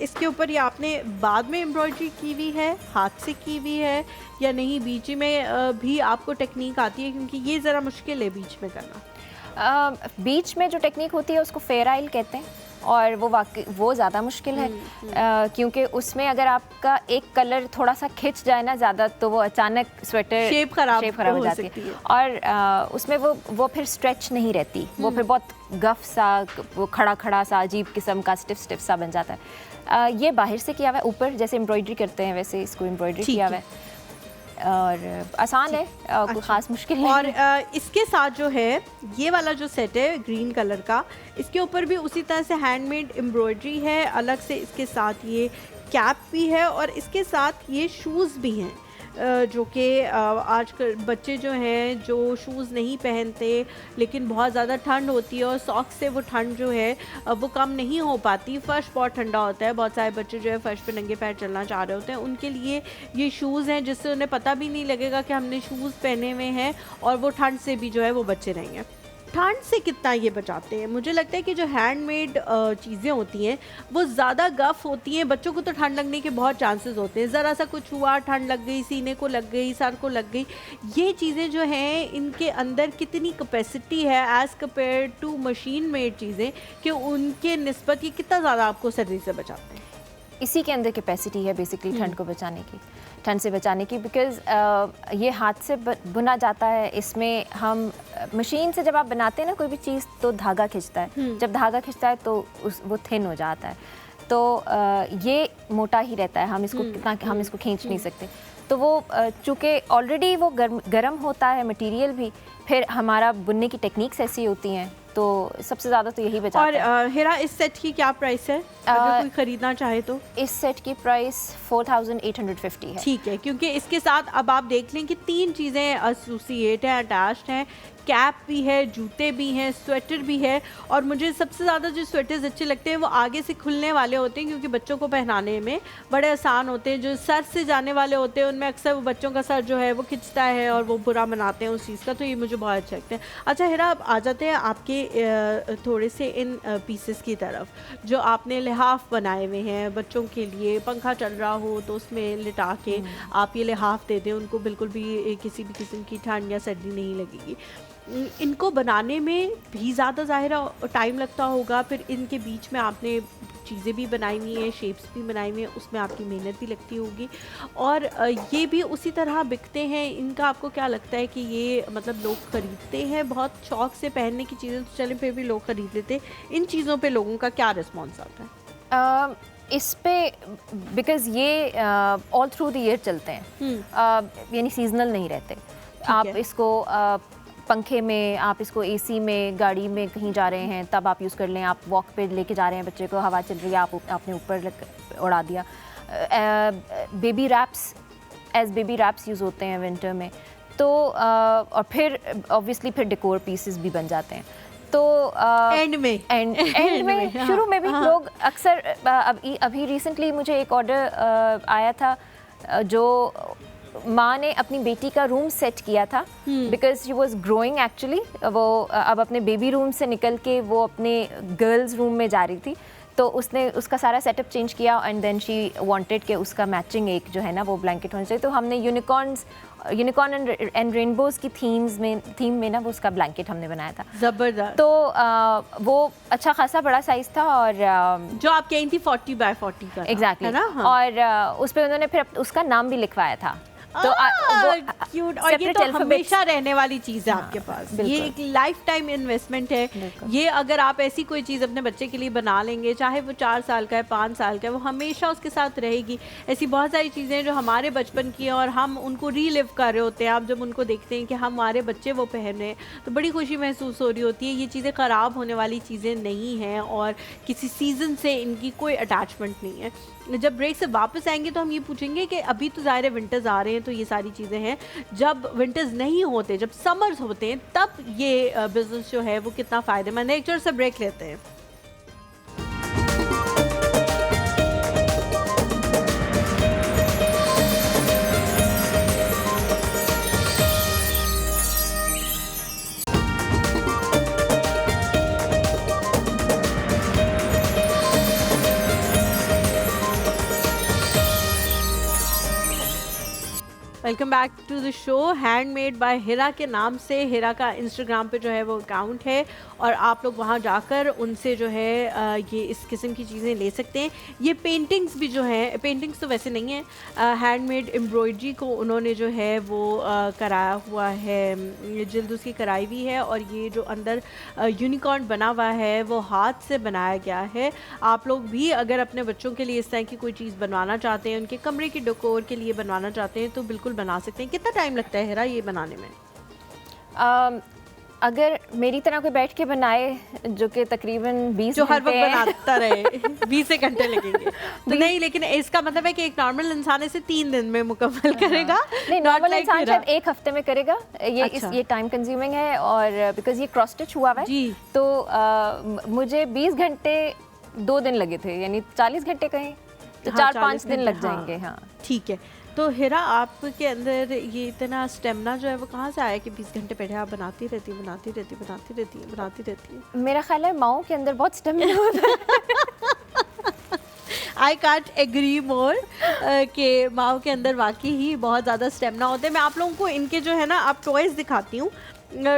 इसके ऊपर ये आपने बाद में एम्ब्रॉयडरी की हुई है, हाथ से की हुई है या नहीं? बीच में भी आपको टेक्निक आती है? क्योंकि ये ज़रा मुश्किल है बीच में करना। बीच में जो टेक्निक होती है उसको फेयर आइल कहते हैं, और वो ज़्यादा मुश्किल है क्योंकि उसमें अगर आपका एक कलर थोड़ा सा खिंच जाए ना ज़्यादा तो वो अचानक स्वेटर शेप खराब हो जाती है। और उसमें वो फिर स्ट्रेच नहीं रहती, वो फिर बहुत गफ सा, वो खड़ा खड़ा सा अजीब किस्म का स्टिफ सा बन जाता है। ये बाहर से किया हुआ है, ऊपर जैसे एम्ब्रॉयडरी करते हैं वैसे इसको एम्ब्रॉयडरी किया हुआ है और आसान है, कोई ख़ास मुश्किल नहीं। और इसके साथ जो है ये वाला जो सेट है ग्रीन कलर का, इसके ऊपर भी उसी तरह से हैंडमेड एम्ब्रॉयडरी है, अलग से इसके साथ ये कैप भी है और इसके साथ ये शूज़ भी हैं जो कि आजकल बच्चे जो हैं जो शूज़ नहीं पहनते, लेकिन बहुत ज़्यादा ठंड होती है और सॉक्स से वो ठंड जो है वो कम नहीं हो पाती। फ़र्श बहुत ठंडा होता है, बहुत सारे बच्चे जो है फ़र्श पे नंगे पैर चलना चाह रहे होते हैं, उनके लिए ये शूज़ हैं जिससे उन्हें पता भी नहीं लगेगा कि हमने शूज़ पहने हुए हैं और वो ठंड से भी जो है वो बचे रहेंगे। ठंड से कितना ये बचाते हैं? मुझे लगता है कि जो हैंडमेड चीज़ें होती हैं वो ज़्यादा गफ़ होती हैं, बच्चों को तो ठंड लगने के बहुत चांसेस होते हैं, ज़रा सा कुछ हुआ ठंड लग गई, सीने को लग गई, सर को लग गई। ये चीज़ें जो हैं इनके अंदर कितनी कैपेसिटी है as compared to machine made चीज़ें कि उनके निस्बत ये कितना ज़्यादा आपको सर्दी से बचाते हैं? इसी के अंदर कैपेसिटी है बेसिकली ठंड को बचाने की, ठंड से बचाने की, बिकॉज़ ये हाथ से बुना जाता है। इसमें हम मशीन से जब आप बनाते हैं ना कोई भी चीज़ तो धागा खिंचता है, जब धागा खिंचता है तो वो थिन हो जाता है, तो ये मोटा ही रहता है, हम इसको कितना हम इसको खींच नहीं सकते। तो वो चूँकि ऑलरेडी वो गर्म होता है मटेरियल भी, फिर हमारा बुनने की टेक्निक्स ऐसी होती हैं, तो सबसे ज़्यादा तो यही बचाता है। और हिरा इस सेट की क्या प्राइस है अगर कोई ख़रीदना चाहे तो? इस सेट की प्राइस 4850 है। ठीक है, क्योंकि इसके साथ अब आप देख लें कि 3 चीज़ें एसोसिएट हैं, अटैच्ड हैं, कैप भी है, जूते भी हैं, स्वेटर भी है। और मुझे सबसे ज़्यादा जो स्वेटर्स अच्छे लगते हैं वो आगे से खुलने वाले होते हैं क्योंकि बच्चों को पहनाने में बड़े आसान होते हैं। जो सर से जाने वाले होते हैं उनमें अक्सर वो बच्चों का सर जो है वो खिंचता है और वो बुरा मनाते हैं उस चीज़ का, तो ये मुझे बहुत अच्छे लगते हैं। अच्छा हिरा, अब आ जाते हैं आपके थोड़े से इन पीसेस की तरफ जो आपने लिहाफ बनाए हुए हैं बच्चों के लिए। पंखा चल रहा हो तो उसमें लिटा के आप ये लिहाफ दे दें, उनको बिल्कुल भी किसी भी किस्म की ठंड या सर्दी नहीं लगेगी। इनको बनाने में भी ज़्यादा ज़ाहिर टाइम लगता होगा, फिर इनके बीच में आपने चीज़ें भी बनाई हुई हैं, शेप्स भी बनाई हुई हैं, उसमें आपकी मेहनत भी लगती होगी और ये भी उसी तरह बिकते हैं। इनका आपको क्या लगता है कि ये मतलब लोग ख़रीदते हैं बहुत शौक़ से? पहनने की चीज़ें तो चलें फिर भी लोग ख़रीद लेते हैं, इन चीज़ों पे लोगों का क्या रिस्पॉन्स आता है? इस पे बिकॉज़ ये ऑल थ्रू द ईयर चलते हैं, यानी सीजनल नहीं रहते। आप इसको पंखे में, आप इसको एसी में, गाड़ी में कहीं जा रहे हैं तब आप यूज़ कर लें। आप वॉक पे लेके जा रहे हैं बच्चे को, हवा चल रही है, आपने ऊपर उड़ा दिया। Baby wraps baby wraps use होते हैं विंटर में, तो और फिर ऑब्वियसली फिर डेकोर पीसेस भी बन जाते हैं। तो एंड में शुरू में भी लोग अक्सर अभी रिसेंटली मुझे एक ऑर्डर आया था जो माँ ने अपनी बेटी का रूम सेट किया था because she was growing actually. वो अब अपने बेबी रूम से निकल के वो अपने गर्ल्स रूम में जा रही थी, तो उसने उसका सारा सेटअप चेंज किया एंड देन शी वांटेड कि उसका मैचिंग एक जो है ना वो ब्लैंकेट होना चाहिए। तो हमने यूनिकॉर्न एंड रेनबोज की थीम में ना वो उसका ब्लैंकेट हमने बनाया था। ज़बरदस्त। तो वो अच्छा खासा बड़ा साइज़ था और जो आप कहीं थी 40 by 40 का एग्जैक्टली है ना? हाँ। और उस पर उन्होंने फिर उसका नाम भी लिखवाया था तो वो क्यूट। और ये separate तो alphabets- हमेशा रहने वाली चीज़ है आपके पास, ये बिल्कुल। एक लाइफ टाइम इन्वेस्टमेंट है। बिल्कुल। ये अगर आप ऐसी कोई चीज़ अपने बच्चे के लिए बना लेंगे, चाहे वो 4 साल का है, 5 साल का है, वो हमेशा उसके साथ रहेगी। ऐसी बहुत सारी चीज़ें हैं जो हमारे बचपन की हैं और हम उनको रीलिव कर रहे होते हैं। आप जब उनको देखते हैं कि हमारे बच्चे वो पहन रहे हैं तो बड़ी खुशी महसूस हो रही होती है। ये चीज़ें ख़राब होने वाली चीज़ें नहीं हैं और किसी सीज़न से इनकी कोई अटैचमेंट नहीं है। जब ब्रेक से वापस आएंगे तो हम ये पूछेंगे कि अभी तो ज़ाहिर है विंटर्स आ रहे हैं तो ये सारी चीज़ें हैं, जब विंटर्स नहीं होते, जब समर्स होते हैं, तब ये बिज़नेस जो है वो कितना फ़ायदेमंद है। एक छोटा सा ब्रेक लेते हैं। Welcome back to the show. Handmade by Hira के नाम से हिरा का इंस्टाग्राम पे जो है वो अकाउंट है और आप लोग वहाँ जाकर उनसे जो है ये इस किस्म की चीज़ें ले सकते हैं। ये पेंटिंग्स भी जो है, पेंटिंग्स तो वैसे नहीं है, हैंडमेड एम्ब्रॉयडरी को उन्होंने जो है वो कराया हुआ है, जल्द उसकी कराई हुई है। और ये जो अंदर यूनिकॉर्न बना हुआ है वो हाथ से बनाया गया है। आप लोग भी अगर अपने बच्चों के लिए इस तरह की कोई चीज़ बनवाना चाहते हैं, उनके कमरे के डेकोर के लिए बनवाना चाहते हैं तो बिल्कुल बना सकते हैं। कितना टाइम लगता है हिरा ये बनाने में? अगर मेरी तरह कोई बैठ के बनाए जो कि तकरीबन 20 जो हर वक्त घंटे हैं। बनाता रहे 20 से घंटे लगेंगे तो नहीं, लेकिन इसका मतलब है कि एक नॉर्मल इंसान इसे 3 दिन में मुकम्मल करेगा। नहीं, Not नॉर्मल like इंसान हिरा। शायद 1 हफ्ते में करेगा। अच्छा। ये टाइम कंज्यूमिंग है और बिकॉज ये क्रॉस स्टिच हुआ हुआ है जी। तो मुझे 20 घंटे 2 दिन लगे थे, यानी 40 घंटे कहें तो हाँ, 4-5 दिन घंटे, लग जाएंगे। हाँ ठीक है। तो हिरा आपके अंदर ये इतना स्टेमिना जो है वो कहाँ से आया कि 20 घंटे बैठे आप बनाती रहती है? मेरा ख्याल है माओ के अंदर बहुत स्टेमिना होता है। आई कांट एग्री मोर कि माओ के अंदर वाकई ही बहुत ज़्यादा स्टेमिना होते हैं। मैं आप लोगों को इनके जो है ना आप टॉयज़ दिखाती हूँ।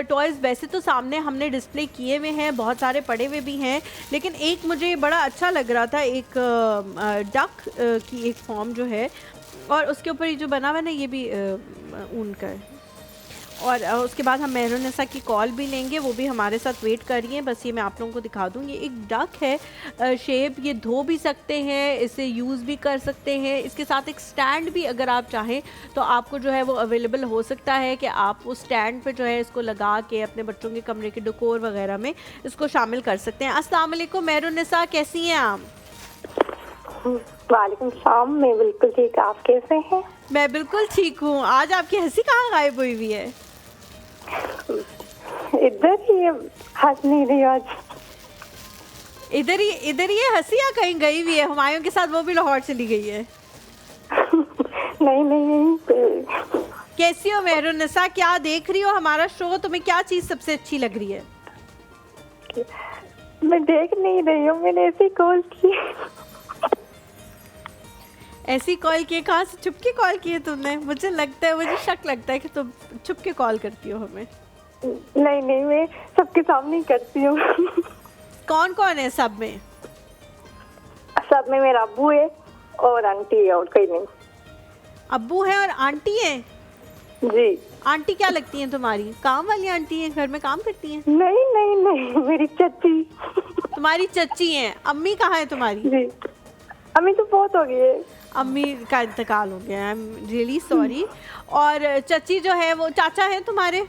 टॉयज़ वैसे तो सामने हमने डिस्प्ले किए हुए हैं, बहुत सारे पड़े हुए भी हैं, लेकिन एक मुझे बड़ा अच्छा लग रहा था, एक डक की एक फॉर्म जो है और उसके ऊपर ये जो बना हुआ है ना ये भी ऊन का है। और उसके बाद हम मेहरुनिसा की कॉल भी लेंगे, वो भी हमारे साथ वेट कर रही हैं। बस ये मैं आप लोगों को दिखा दूँ, ये एक डक है शेप, ये धो भी सकते हैं, इसे यूज़ भी कर सकते हैं। इसके साथ एक स्टैंड भी अगर आप चाहें तो आपको जो है वो अवेलेबल हो सकता है कि आप उस स्टैंड पे जो है इसको लगा के अपने बच्चों के कमरे के डेकोर वगैरह में इसको शामिल कर सकते हैं। अस्सलाम वालेकुम मेहरुनिसा, कैसी हैं आप? वालेकुम सलाम, मैं बिल्कुल ठीक, आप कैसे हैं? मैं बिल्कुल ठीक हूँ। आज आपकी हंसी कहाँ गायब हुई हुई है? इधर ही हंस नहीं रही आज। इधर ही है हंसी या कहीं गई हुई है? हुमायूं के साथ वो भी लाहौर चली गई है। नहीं पे। कैसी हो मेहरुनिसा, क्या देख रही हो हमारा शो? तुम्हें क्या चीज़ सबसे अच्छी लग रही है? मैं देख नहीं रही हूँ, मैंने ऐसे कॉल की। ऐसी कॉल किए? कहाँ से छुप के कॉल किए तुमने? मुझे लगता है, मुझे शक लगता है कि तुम छुप के कॉल करती हो हमें। नहीं, मैं सबके सामने ही करती हूँ। कौन कौन है सब में? सब में मेरा अब्बू है और आंटी है और कोई नहीं। अब्बू है और आंटी है? जी। आंटी क्या लगती हैं तुम्हारी? काम वाली आंटी हैं, घर में काम करती हैं? नहीं, मेरी चाची। तुम्हारी चच्ची हैं। अम्मी कहाँ है तुम्हारी? जी, अम्मी तो बहुत हो गई है। अम्मी का इंतकाल हो गया, आई एम रियली सॉरी। और चची जो है वो चाचा है तुम्हारे?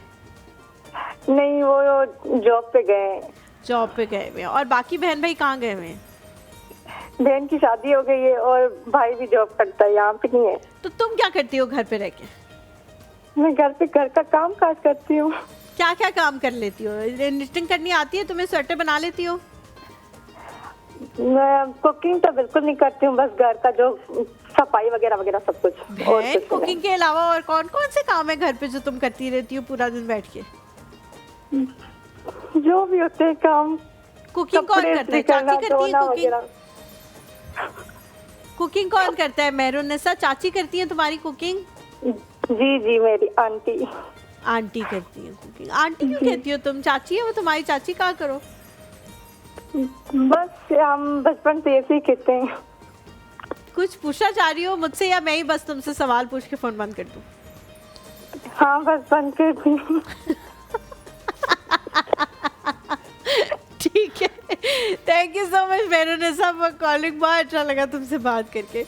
नहीं, वो जॉब पे गए हैं। जॉब पे गए हुए हैं। और बाकी बहन भाई कहाँ गए हुए हैं? बहन की शादी हो गई है और भाई भी जॉब करता है, यहाँ पे नहीं है। तो तुम क्या करती हो घर पे रह के? मैं घर का काम काज करती हूँ। क्या क्या काम कर लेती हो? निटिंग करनी आती है तुम्हें? स्वेटर बना लेती हो? मैं कुकिंग तो बिल्कुल नहीं करती हूँ, बस घर का जो सफाई वगैरह सब कुछ। और बहन, कुछ नहीं। कुकिंग के अलावा और कौन कौन से काम है घर पे जो तुम करती रहती हो पूरा दिन बैठ के? जो भी होते हैं काम। कुकिंग कौन कपड़े करता है? इस्त्री करना, चाची करती है धोना कुकिंग? वगैरह। कुकिंग कौन करता है? मेहरुनिसा चाची करती है तुम्हारी कुकिंग? जी, मेरी आंटी। आंटी करती है कुकिंग। आंटी क्यों कहती हो तुम? चाची है वो तुम्हारी, चाची कहा करो। बस हम बचपन से ऐसे ही कहते हैं। कुछ पूछना चाह रही हो मुझसे या मैं ही बस तुमसे सवाल पूछ के फोन बंद कर दूं? हाँ बस बंद कर दी। ठीक है, thank you so much Mehrunnisa for calling. बहुत अच्छा लगा तुमसे बात करके।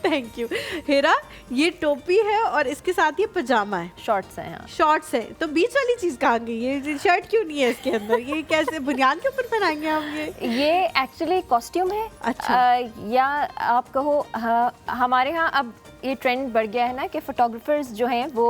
Thank you. हेरा, ये टोपी है और इसके साथ ये पजामा है, शॉर्ट्स हैं। हाँ, शॉर्ट्स है, तो बीच वाली चीज कहाँ गई? ये शर्ट क्यों नहीं है इसके अंदर? ये कैसे बुनियाद के ऊपर पहनाएंगे हम ये एक्चुअली कॉस्ट्यूम है। अच्छा। या आप कहो हमारे यहाँ अब ये ट्रेंड बढ़ गया है ना कि फोटोग्राफर्स जो हैं वो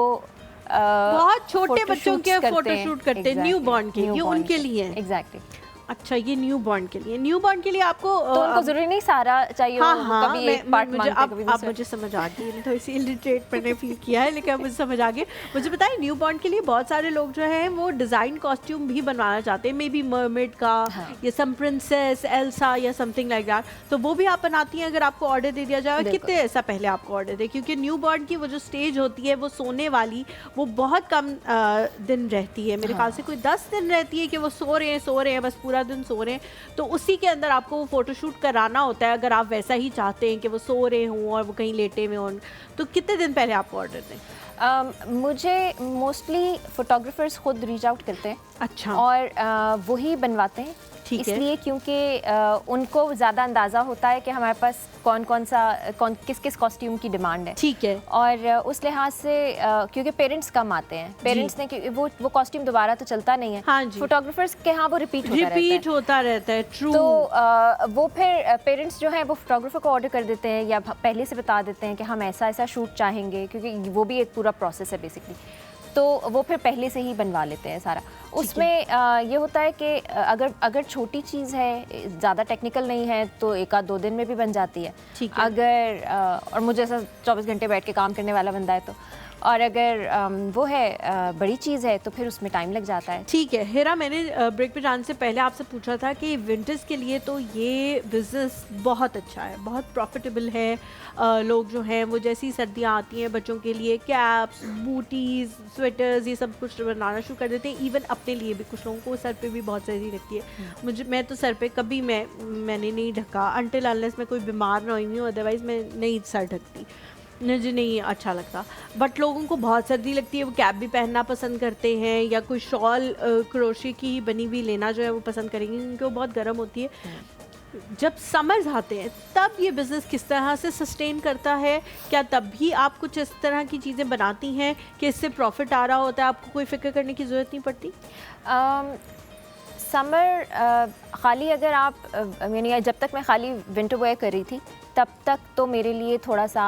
बहुत छोटे बच्चों के फोटोशूट करते हैं, न्यू बॉर्न के, ये उनके लिए है। एग्जैक्टली। अच्छा, ये न्यू बॉर्न के लिए, न्यू बॉर्न के लिए आपको तो उनको जरूरी नहीं सारा चाहिए। हाँ, कभी एक पार्ट मुझे मांगते हैं, कभी दूसरा। मुझे समझ आ गई, थोड़ी सी इरिटेट मैंने फील किया है, लेकिन अब मुझे समझ आ गई। मुझे बताइए, न्यू बॉर्न के लिए बहुत सारे लोग जो हैं वो डिज़ाइन कॉस्ट्यूम भी बनवाना चाहते हैं, मे बी मरमेड का या सम प्रिंसेस एल्सा या समथिंग लाइक दैट, तो वो भी आप बनाती हैं अगर आपको ऑर्डर दे दिया जाए? कितने ऐसा पहले आपको ऑर्डर दे? क्योंकि न्यू बॉर्न की वो जो स्टेज होती है वो सोने वाली, वो बहुत कम दिन रहती है, मेरे ख्याल से कोई 10 दिन रहती है कि वो सो रहे हैं बस पूरा दिन सो रहे हैं, तो उसी के अंदर आपको वो फोटोशूट कराना होता है। अगर आप वैसा ही चाहते हैं कि वो सो रहे हों और वो कहीं लेटे हुए हों, तो कितने दिन पहले आपको ऑर्डर दें? मुझे मोस्टली फोटोग्राफर्स खुद रीच आउट करते हैं। अच्छा। और वही बनवाते हैं। ठीक है। इसलिए क्योंकि उनको ज़्यादा अंदाज़ा होता है कि हमारे पास किस किस कॉस्ट्यूम की डिमांड है। ठीक है। और उस लिहाज से क्योंकि पेरेंट्स कम आते हैं, पेरेंट्स ने वो कॉस्ट्यूम दोबारा तो चलता नहीं है। हाँ जी। फोटोग्राफर्स के यहाँ वो रिपीट होता रहता है। ट्रू। तो वो फिर पेरेंट्स जो हैं वो फोटोग्राफर को ऑर्डर कर देते हैं या पहले से बता देते हैं कि हम ऐसा ऐसा शूट चाहेंगे, क्योंकि वो भी एक पूरा प्रोसेस है बेसिकली, तो वो फिर पहले से ही बनवा लेते हैं सारा। उसमें ये होता है कि अगर छोटी चीज़ है, ज़्यादा टेक्निकल नहीं है, तो 1-2 दिन में भी बन जाती है। ठीक है। अगर और मुझे ऐसा 24 घंटे बैठ के काम करने वाला बंदा है तो, और अगर वो है बड़ी चीज़ है तो फिर उसमें टाइम लग जाता है। ठीक है। हेरा, मैंने ब्रेक पे जाने से पहले आपसे पूछा था कि विंटर्स के लिए तो ये बिज़नेस बहुत अच्छा है, बहुत प्रॉफिटेबल है। लोग जो हैं वो जैसी सर्दियाँ आती हैं बच्चों के लिए कैप्स, बूटीज़, स्वेटर्स, ये सब कुछ बनाना शुरू कर देते हैं। इवन अपने लिए भी, कुछ लोगों को सर पे भी बहुत सर्दी लगती है। मैं तो सर पे कभी मैंने नहीं ढका अनटिल अनलेस मैं कोई बीमार ना हुई हूँ, अदरवाइज़ मैं नहीं सर ढकती, मुझे नहीं अच्छा लगता। बट लोगों को बहुत सर्दी लगती है, वो कैप भी पहनना पसंद करते हैं या कोई शॉल क्रोशे की ही बनी हुई लेना जो है वो पसंद करेंगे, क्योंकि वो बहुत गर्म होती है। जब समर्स आते हैं तब ये बिज़नेस किस तरह से सस्टेन करता है? क्या तब भी आप कुछ इस तरह की चीज़ें बनाती हैं कि इससे प्रॉफिट आ रहा होता है, आपको कोई फिक्र करने की ज़रूरत नहीं पड़ती? समर खाली अगर आप यानी जब तक मैं खाली विंटर वेयर कर रही थी तब तक तो मेरे लिए थोड़ा सा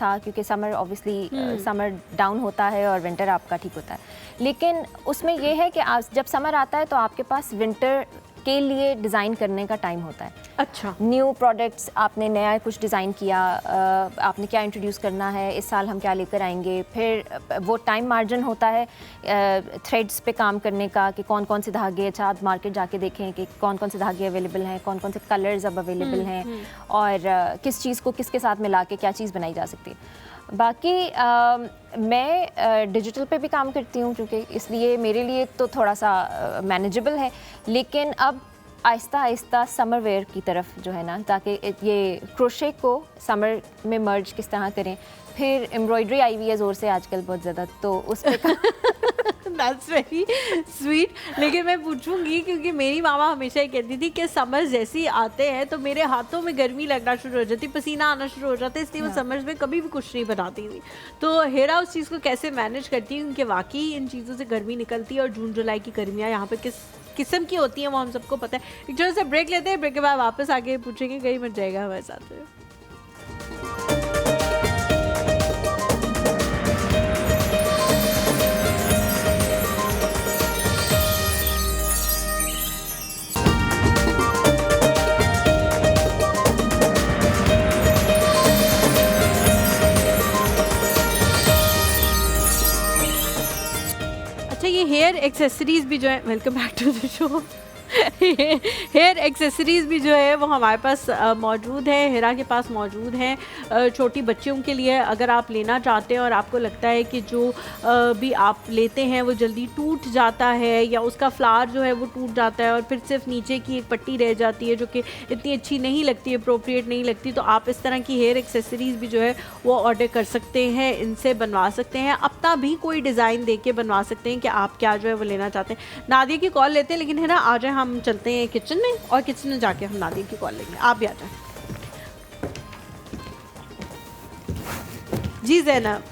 था, क्योंकि समर ऑब्वियसली समर डाउन होता है और विंटर आपका ठीक होता है। लेकिन उसमें यह है कि जब समर आता है तो आपके पास विंटर के लिए डिज़ाइन करने का टाइम होता है। अच्छा। न्यू प्रोडक्ट्स, आपने नया कुछ डिज़ाइन किया, आपने क्या इंट्रोड्यूस करना है, इस साल हम क्या लेकर आएंगे, फिर वो टाइम मार्जिन होता है थ्रेड्स पे काम करने का कि कौन कौन से धागे, अच्छा आप मार्केट जाके देखें कि कौन कौन से धागे अवेलेबल हैं, कौन कौन से कलर्स अब अवेलेबल हैं, और किस चीज़ को किसके साथ मिला के क्या चीज़ बनाई जा सकती है। बाकी मैं डिजिटल पे भी काम करती हूँ, क्योंकि इसलिए मेरे लिए तो थोड़ा सा मैनेजेबल है। लेकिन अब आहिस्ता आहिस्ता समर वेयर की तरफ जो है ना, ताकि ये क्रोशे को समर में मर्ज किस तरह करें। फिर एम्ब्रॉयडरी आई हुई है ज़ोर से आजकल बहुत ज़्यादा, तो उस पर दैट्स वेरी स्वीट। लेकिन मैं पूछूंगी, क्योंकि मेरी मामा हमेशा ही कहती थी कि समर जैसे ही आते हैं तो मेरे हाथों में गर्मी लगना शुरू हो जाती, पसीना आना शुरू हो जाता है, इसलिए वो समर्स में कभी भी कुछ नहीं बनाती थी। तो हेरा उस चीज़ को कैसे मैनेज करती है, क्योंकि वाकई इन चीज़ों से गर्मी निकलती है, और जून जुलाई की गर्मियाँ यहाँ पर किस किस्म की होती हैं वो हम सबको पता है। एक छोटा सा ब्रेक लेते हैं, ब्रेक के बाद वापस आके पूछेंगे, कहीं मच जाएगा हमारे साथ। ये हेयर एक्सेसरीज भी जो है, welcome back to the show, hair accessories भी जो है वो हमारे पास मौजूद है, हिरा के पास मौजूद हैं। छोटी बच्चियों के लिए अगर आप लेना चाहते हैं और आपको लगता है कि जो भी आप लेते हैं वो जल्दी टूट जाता है या उसका फ्लावर जो है वो टूट जाता है और फिर सिर्फ नीचे की एक पट्टी रह जाती है जो कि इतनी अच्छी नहीं लगती, अप्रोप्रिएट नहीं लगती, तो आप इस तरह की हेयर एक्सेसरीज़ भी जो है वो ऑर्डर कर सकते हैं, इनसे बनवा सकते हैं, अपना भी कोई डिज़ाइन दे के बनवा सकते हैं कि आप क्या जो है वो लेना चाहते हैं। नादिया की कॉल लेते हैं, लेकिन है ना आ जाए, हम चलते हैं किचन में और किचन में जाके हम नादिया की कॉल लेंगे। आप भी आ जाए। जी ज़ैनब,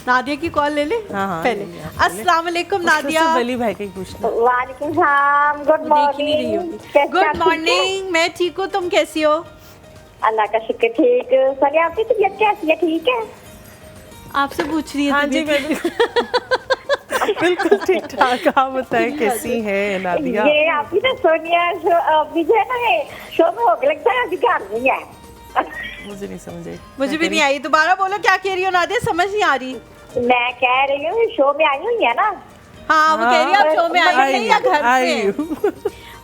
नादिया की कॉल ले ले। हाँ, पहले अस्सलाम वालेकुम नादिया। वली भाई का ही पूछना। वालेकुम सलाम, गुड देख ही नहीं रही मॉर्निंग। होगी। गुड मॉर्निंग, मैं ठीक हूँ, तुम कैसी हो? अल्लाह का शुक्र ठीक। सर आपकी तबीयत कैसी है? ठीक है? आपसे पूछ रही है। हाँ जी, मैं बिल्कुल ठीक ठाक। आप बताएं कैसी है नादिया? ये आपकी तो सोनिया अभी जो है ना शो में हो गया, लगता है अभी घर नहीं है। मुझे नहीं समझे। मुझे भी नहीं आई, दोबारा बोलो क्या कह रही हो नादिया, समझ नहीं आ रही। मैं कह रही हूँ शो में आई हुई है ना। हाँ वो कह रही है आप शो में आई नहीं या घर पे?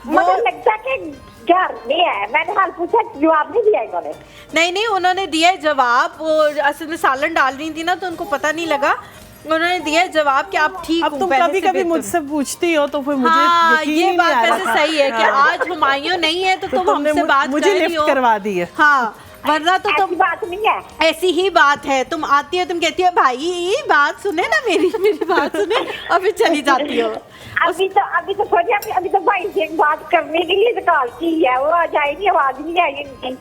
मुझे लगता है कि घर नहीं है। मैंने हाल पूछा, जवाब नहीं दिया इन्होंने। नहीं उन्होंने दिया है जवाब, वो असल में सालन डाल रही थी ना तो उनको पता नहीं लगा, उन्होंने दिया है जवाब कि आप ठीक हो। अब तुम कभी कभी मुझसे पूछती हो तो फिर मुझे हाँ, यकीन ये नहीं बात आ रहा। वैसे सही है कि आज हुमायूं नहीं है तो तुम हमसे बात मुझे कर रही लिफ्ट हो। करवा दी है। हाँ, वरना तो ऐसी तुम बात नहीं है। ऐसी ही बात है, तुम आती हो, तुम कहती हो भाई बात सुने ना मेरी बात सुने, और फिर चली जाती हो। अभी तो सोचिए, अभी तो भाई से बात करने के लिए तो कॉल की है, वो आ जाएगी, आवाज नहीं आई इनकी।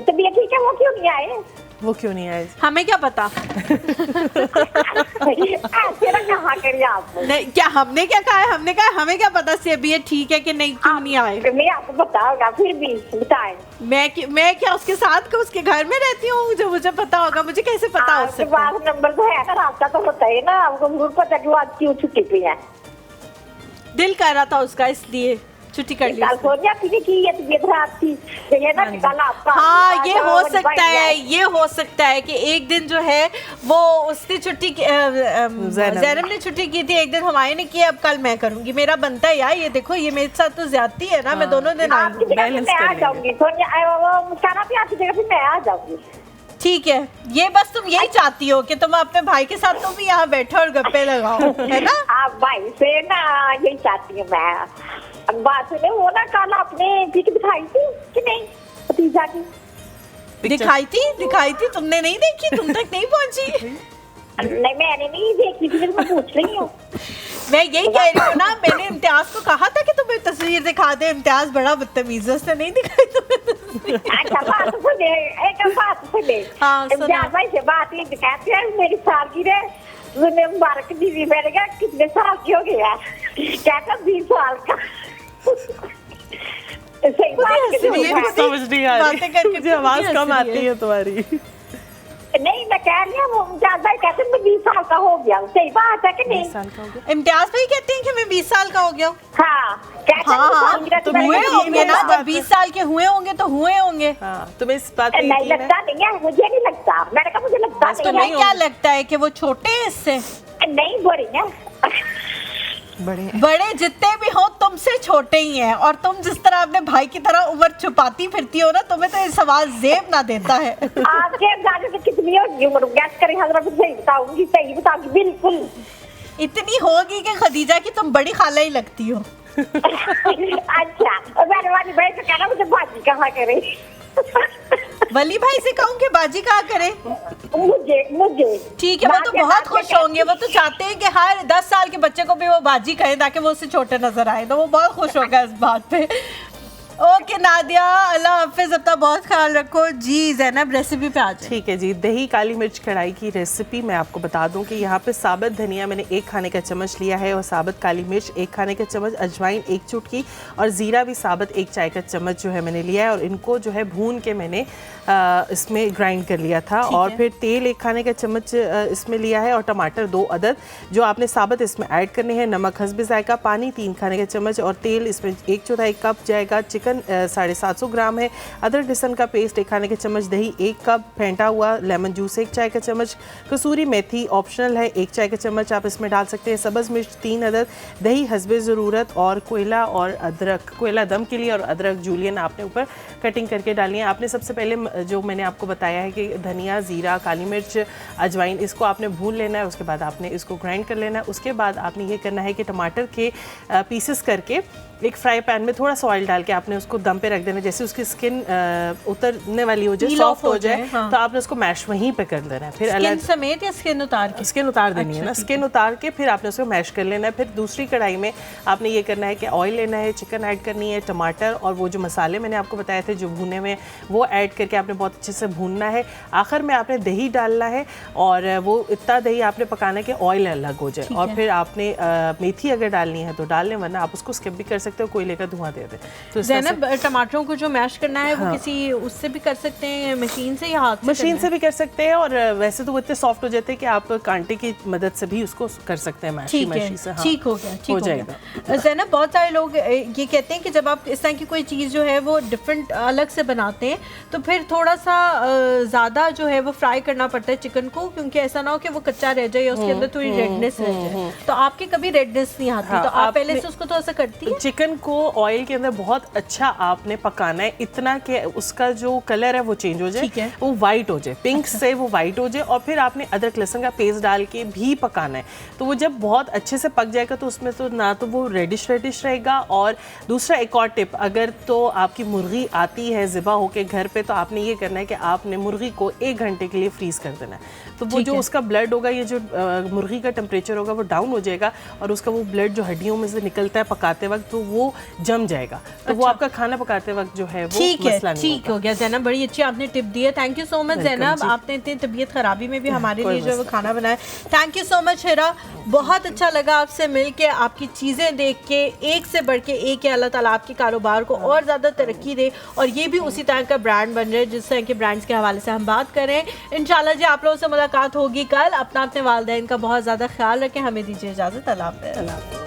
तबीयत ठीक है, वो क्यों नहीं आए? वो क्यों नहीं आए? हमें क्या पता। ऐसे ना कहा करिए आप। नहीं, क्या हमने क्या कहा है? हमने कहा हमें क्या पता सेबियत ठीक है कि नहीं, क्यों नहीं आए। मैं आपको पता होगा, फिर भी बताएं। मैं क्या उसके साथ का उसके घर में रहती हूँ, जो मुझे पता होगा, मुझे कैसे पता हो आपके सकता है? पास नंबर तो है ना, रास्ता तो होता है ना, आपको जरूर पता कि वो आज क्यों छुट्टी पे है। दिल कर रहा था उसका, इसलिए छुट्टी कर ली। कल सोनिया आपकी की ये तबीयत खराब थी, तो ये ना कल आपका। हाँ, ये हो सकता है, ये हो सकता है कि एक दिन जो है वो उसने छुट्टी ज़ैनब ने छुट्टी की थी, एक दिन हमारे ने की, अब कल मैं करूंगी, मेरा बनता है यार। ये देखो, ये मेरे साथ तो ज्यादती है ना। मैं दोनों दिन आपकी जगह पे मैं आ जाऊंगी सोनिया, वो मुस्काना पे आपकी जगह पे मैं आ जाऊंगी। ठीक है, ये बस तुम यही चाहती हो कि तुम अपने भाई के साथ तुम भी यहाँ बैठो और गप्पे लगाओ, है ना? आप भाई से ना यही चाहती हूँ मैं। अब बात सुने, वो ना कल आपने पिक दिखाई थी कि नहीं भतीजा की? दिखाई थी, तुमने नहीं देखी? तुम तक नहीं पहुंची? नहीं, मैंने नहीं देखी थी, मैं पूछ रही हूँ। मैं यही कह रही हूँ ना, मैंने इम्तियाज को कहा था कि तुम्हें तस्वीर दिखा दे, इम्तियाज बड़ा बदतमीज है, उसने नहीं दिखाई तुम्हें तस्वीर। अच्छा, बात सुने, एक बात सुने। हाँ, सुना। इम्तियाज भाई से बात ये कहते हैं, मेरी सालगिरह तुमने मुबारक दीदी, मैंने कहा कितने साल की हो गया? कहता 20 साल का। सही बात है। समझ नहीं आ रही, मुझे आवाज कम आती है तुम्हारी। नहीं, मैं कह रही हूँ, इम्तियाज भाई कहते हैं मैं 20 साल का हो गया। सही बात है कि नहीं? 20 साल का हो गया। इम्तियाज भाई कहते हैं कि मैं 20 साल का हो गया हूँ। हाँ, कहते हैं सालगिरह तो की हुए मैंने होंगे ना, बात जब 20 साल के हुए होंगे तो हुए होंगे। हाँ, तुम्हें इस बात पे नहीं यकीन है? लगता नहीं है, मुझे नहीं लगता। मैंने कहा मुझे लगता बस नहीं तुम्हें है। क्या लगता है कि वो छोटे हैं इससे? नहीं बोली है। बड़े जितने भी हो तुमसे छोटे ही हैं, और तुम जिस तरह अपने भाई की तरह उम्र छुपाती फिरती हो ना, तुम्हें तो ये सवाल जेब ना देता है। आपके अंदाजे से कितनी होगी उम्र? गैस करें हजरत, सही बताऊंगी बिल्कुल। इतनी होगी कि खदीजा की तुम बड़ी खाला ही लगती हो। अच्छा, और मेरे वाली भाई से कहना मुझे बाजी कहाँ करे। वली भाई से कहूँ कि बाजी कहाँ करे? मुझे ठीक है, वो तो बहुत खुश होंगे, वो तो चाहते हैं कि हर 10 साल के बच्चे को भी वो बाजी कहे ताकि वो उससे छोटे नजर आए, तो वो बहुत खुश होगा इस बात पे। ओके नादिया, अल्लाह हाफिज, अपना बहुत ख्याल रखो। जी ज़ैनब, रेसिपी पे आ जाए। ठीक है जी, दही काली मिर्च कढ़ाई की रेसिपी मैं आपको बता दूं कि यहाँ पे साबुत धनिया मैंने 1 खाने का चम्मच लिया है, और साबुत काली मिर्च 1 खाने का चम्मच, अजवाइन 1 चुटकी, और ज़ीरा भी साबुत 1 चाय का चम्मच जो है मैंने लिया है, और इनको जो है भून के मैंने इसमें ग्राइंड कर लिया था। और फिर तेल 1 खाने का चम्मच इसमें लिया है, और टमाटर 2 अदद जो आपने साबुत इसमें ऐड करने हैं, नमक हस्ब जायका, पानी 3 खाने का चम्मच, और तेल इसमें 1/4 कप जाएगा। चिकन चिकन 750 ग्राम है, अदरक लहसुन का पेस्ट 1 खाने के चम्मच, दही 1 कप, फेंटा हुआ लेमन जूस 1 चाय का चम्मच, कसूरी मेथी ऑप्शनल है 1 चाय का चम्मच आप इसमें डाल सकते हैं, सब्ज़ मिर्च 3 अदद, दही हस्बे ज़रूरत, और कोयला और अदरक, कोयला दम के लिए और अदरक जूलियन आपने ऊपर कटिंग करके डालनी है। आपने सबसे पहले जो मैंने आपको बताया है कि धनिया, ज़ीरा, काली मिर्च, अजवाइन, इसको आपने भून लेना है, उसके बाद आपने इसको ग्राइंड कर लेना है। उसके बाद आपने ये करना है कि टमाटर के पीसेस करके एक फ्राई पैन में थोड़ा सा ऑयल डाल के आपने उसको दम पे रख देना, जैसे उसकी स्किन उतरने वाली हो जाए, सॉफ्ट हो जाए, हाँ। तो आपने उसको मैश वहीं पे कर लेना है। फिर स्किन समेत या स्किन उतार के? स्किन उतार देनी है ना, स्किन उतार के फिर आपने उसको मैश कर लेना है। फिर दूसरी कढ़ाई में आपने ये करना है कि ऑयल लेना है, चिकन ऐड करनी है, टमाटर और वो जो मसाले मैंने आपको बताए थे जो भुने हुए, वो ऐड करके आपने बहुत अच्छे से भूनना है। आखिर में आपने दही डालना है और वो इतना दही आपने पकाना है कि ऑयल अलग हो जाए, और फिर आपने मेथी अगर डालनी है तो डाल लें, वरना आप उसको स्किप भी कर सकते हो, कोयले का धुआं दे दे। तो ज़ैनब, टमाटरों को जो मैश करना है वो किसी उससे भी कर सकते हैं, मशीन से या हाथ से? मशीन से भी कर सकते हैं, और वैसे तो वो इतने सॉफ्ट हो जाते हैं कि आप कांटे की मदद से भी उसको कर सकते हैं मैश। ठीक है, हाँ, ठीक हो गया, ठीक हो जाएगा। ज़ैनब, बहुत सारे लोग ये कहते हैं कि जब आप इस तरह की कोई चीज़ जो है वो डिफरेंट अलग से बनाते हैं तो फिर थोड़ा सा ज़्यादा जो है वो फ्राई करना पड़ता है चिकन को, क्योंकि ऐसा ना हो कि वो कच्चा रह जाए या उसके अंदर थोड़ी रेडनेस रह जाए। तो आपके कभी रेडनेस नहीं आती? हाँ, तो आप पहले से उसको थोड़ा सा करती हैं? चिकन को ऑयल के अंदर बहुत अच्छा आपने पकाना है, इतना कि उसका जो कलर है वो चेंज हो जाए, वो वाइट हो जाए, पिंक से वो वाइट हो जाए, और फिर आपने अदरक लहसुन का पेस्ट डाल के भी पकाना है। तो वो जब बहुत अच्छे से पक जाएगा तो उसमें तो ना तो वो रेडिश रहेगा। और दूसरा एक और टिप, अगर तो आपकी मुर्गी आती है ज़िबा होके घर पे, तो आपने ये करना है कि आपने मुर्गी को 1 घंटे के लिए फ्रीज़ कर देना है। तो वो जो उसका ब्लड होगा, ये जो मुर्गी का टेम्परेचर होगा वो डाउन हो जाएगा, और उसका वो ब्लड जो हड्डियों में से निकलता है पकाते वक्त, तो वो जम जाएगा। तो वो आपका खाना पकाते वक्त जो है वो मसला नहीं ठीक हो गया। ज़ैनब, बड़ी अच्छी आपने टिप दी है, thank you so much Zainab. आपने इतनी तबीयत खराबी में भी हमारे लिए जो है वो खाना बनाया, थैंक यू सो मच हिरा। बहुत अच्छा लगा आपसे मिल के, आपकी चीज़ें देख के, एक से बढ़ के एक है। अल्लाह ताला आपके कारोबार को और ज़्यादा तरक्की दे, और ये भी उसी तरह का ब्रांड बन रहे जिस तरह के ब्रांड्स के हवाले से हम बात करें। इंशाल्लाह जी आप लोगों से मुलाकात होगी कल। अपना अपने वालिदैन का बहुत ज़्यादा ख्याल रखें, हमें दीजिए इजाज़त। अल्लाह हाफ़िज़।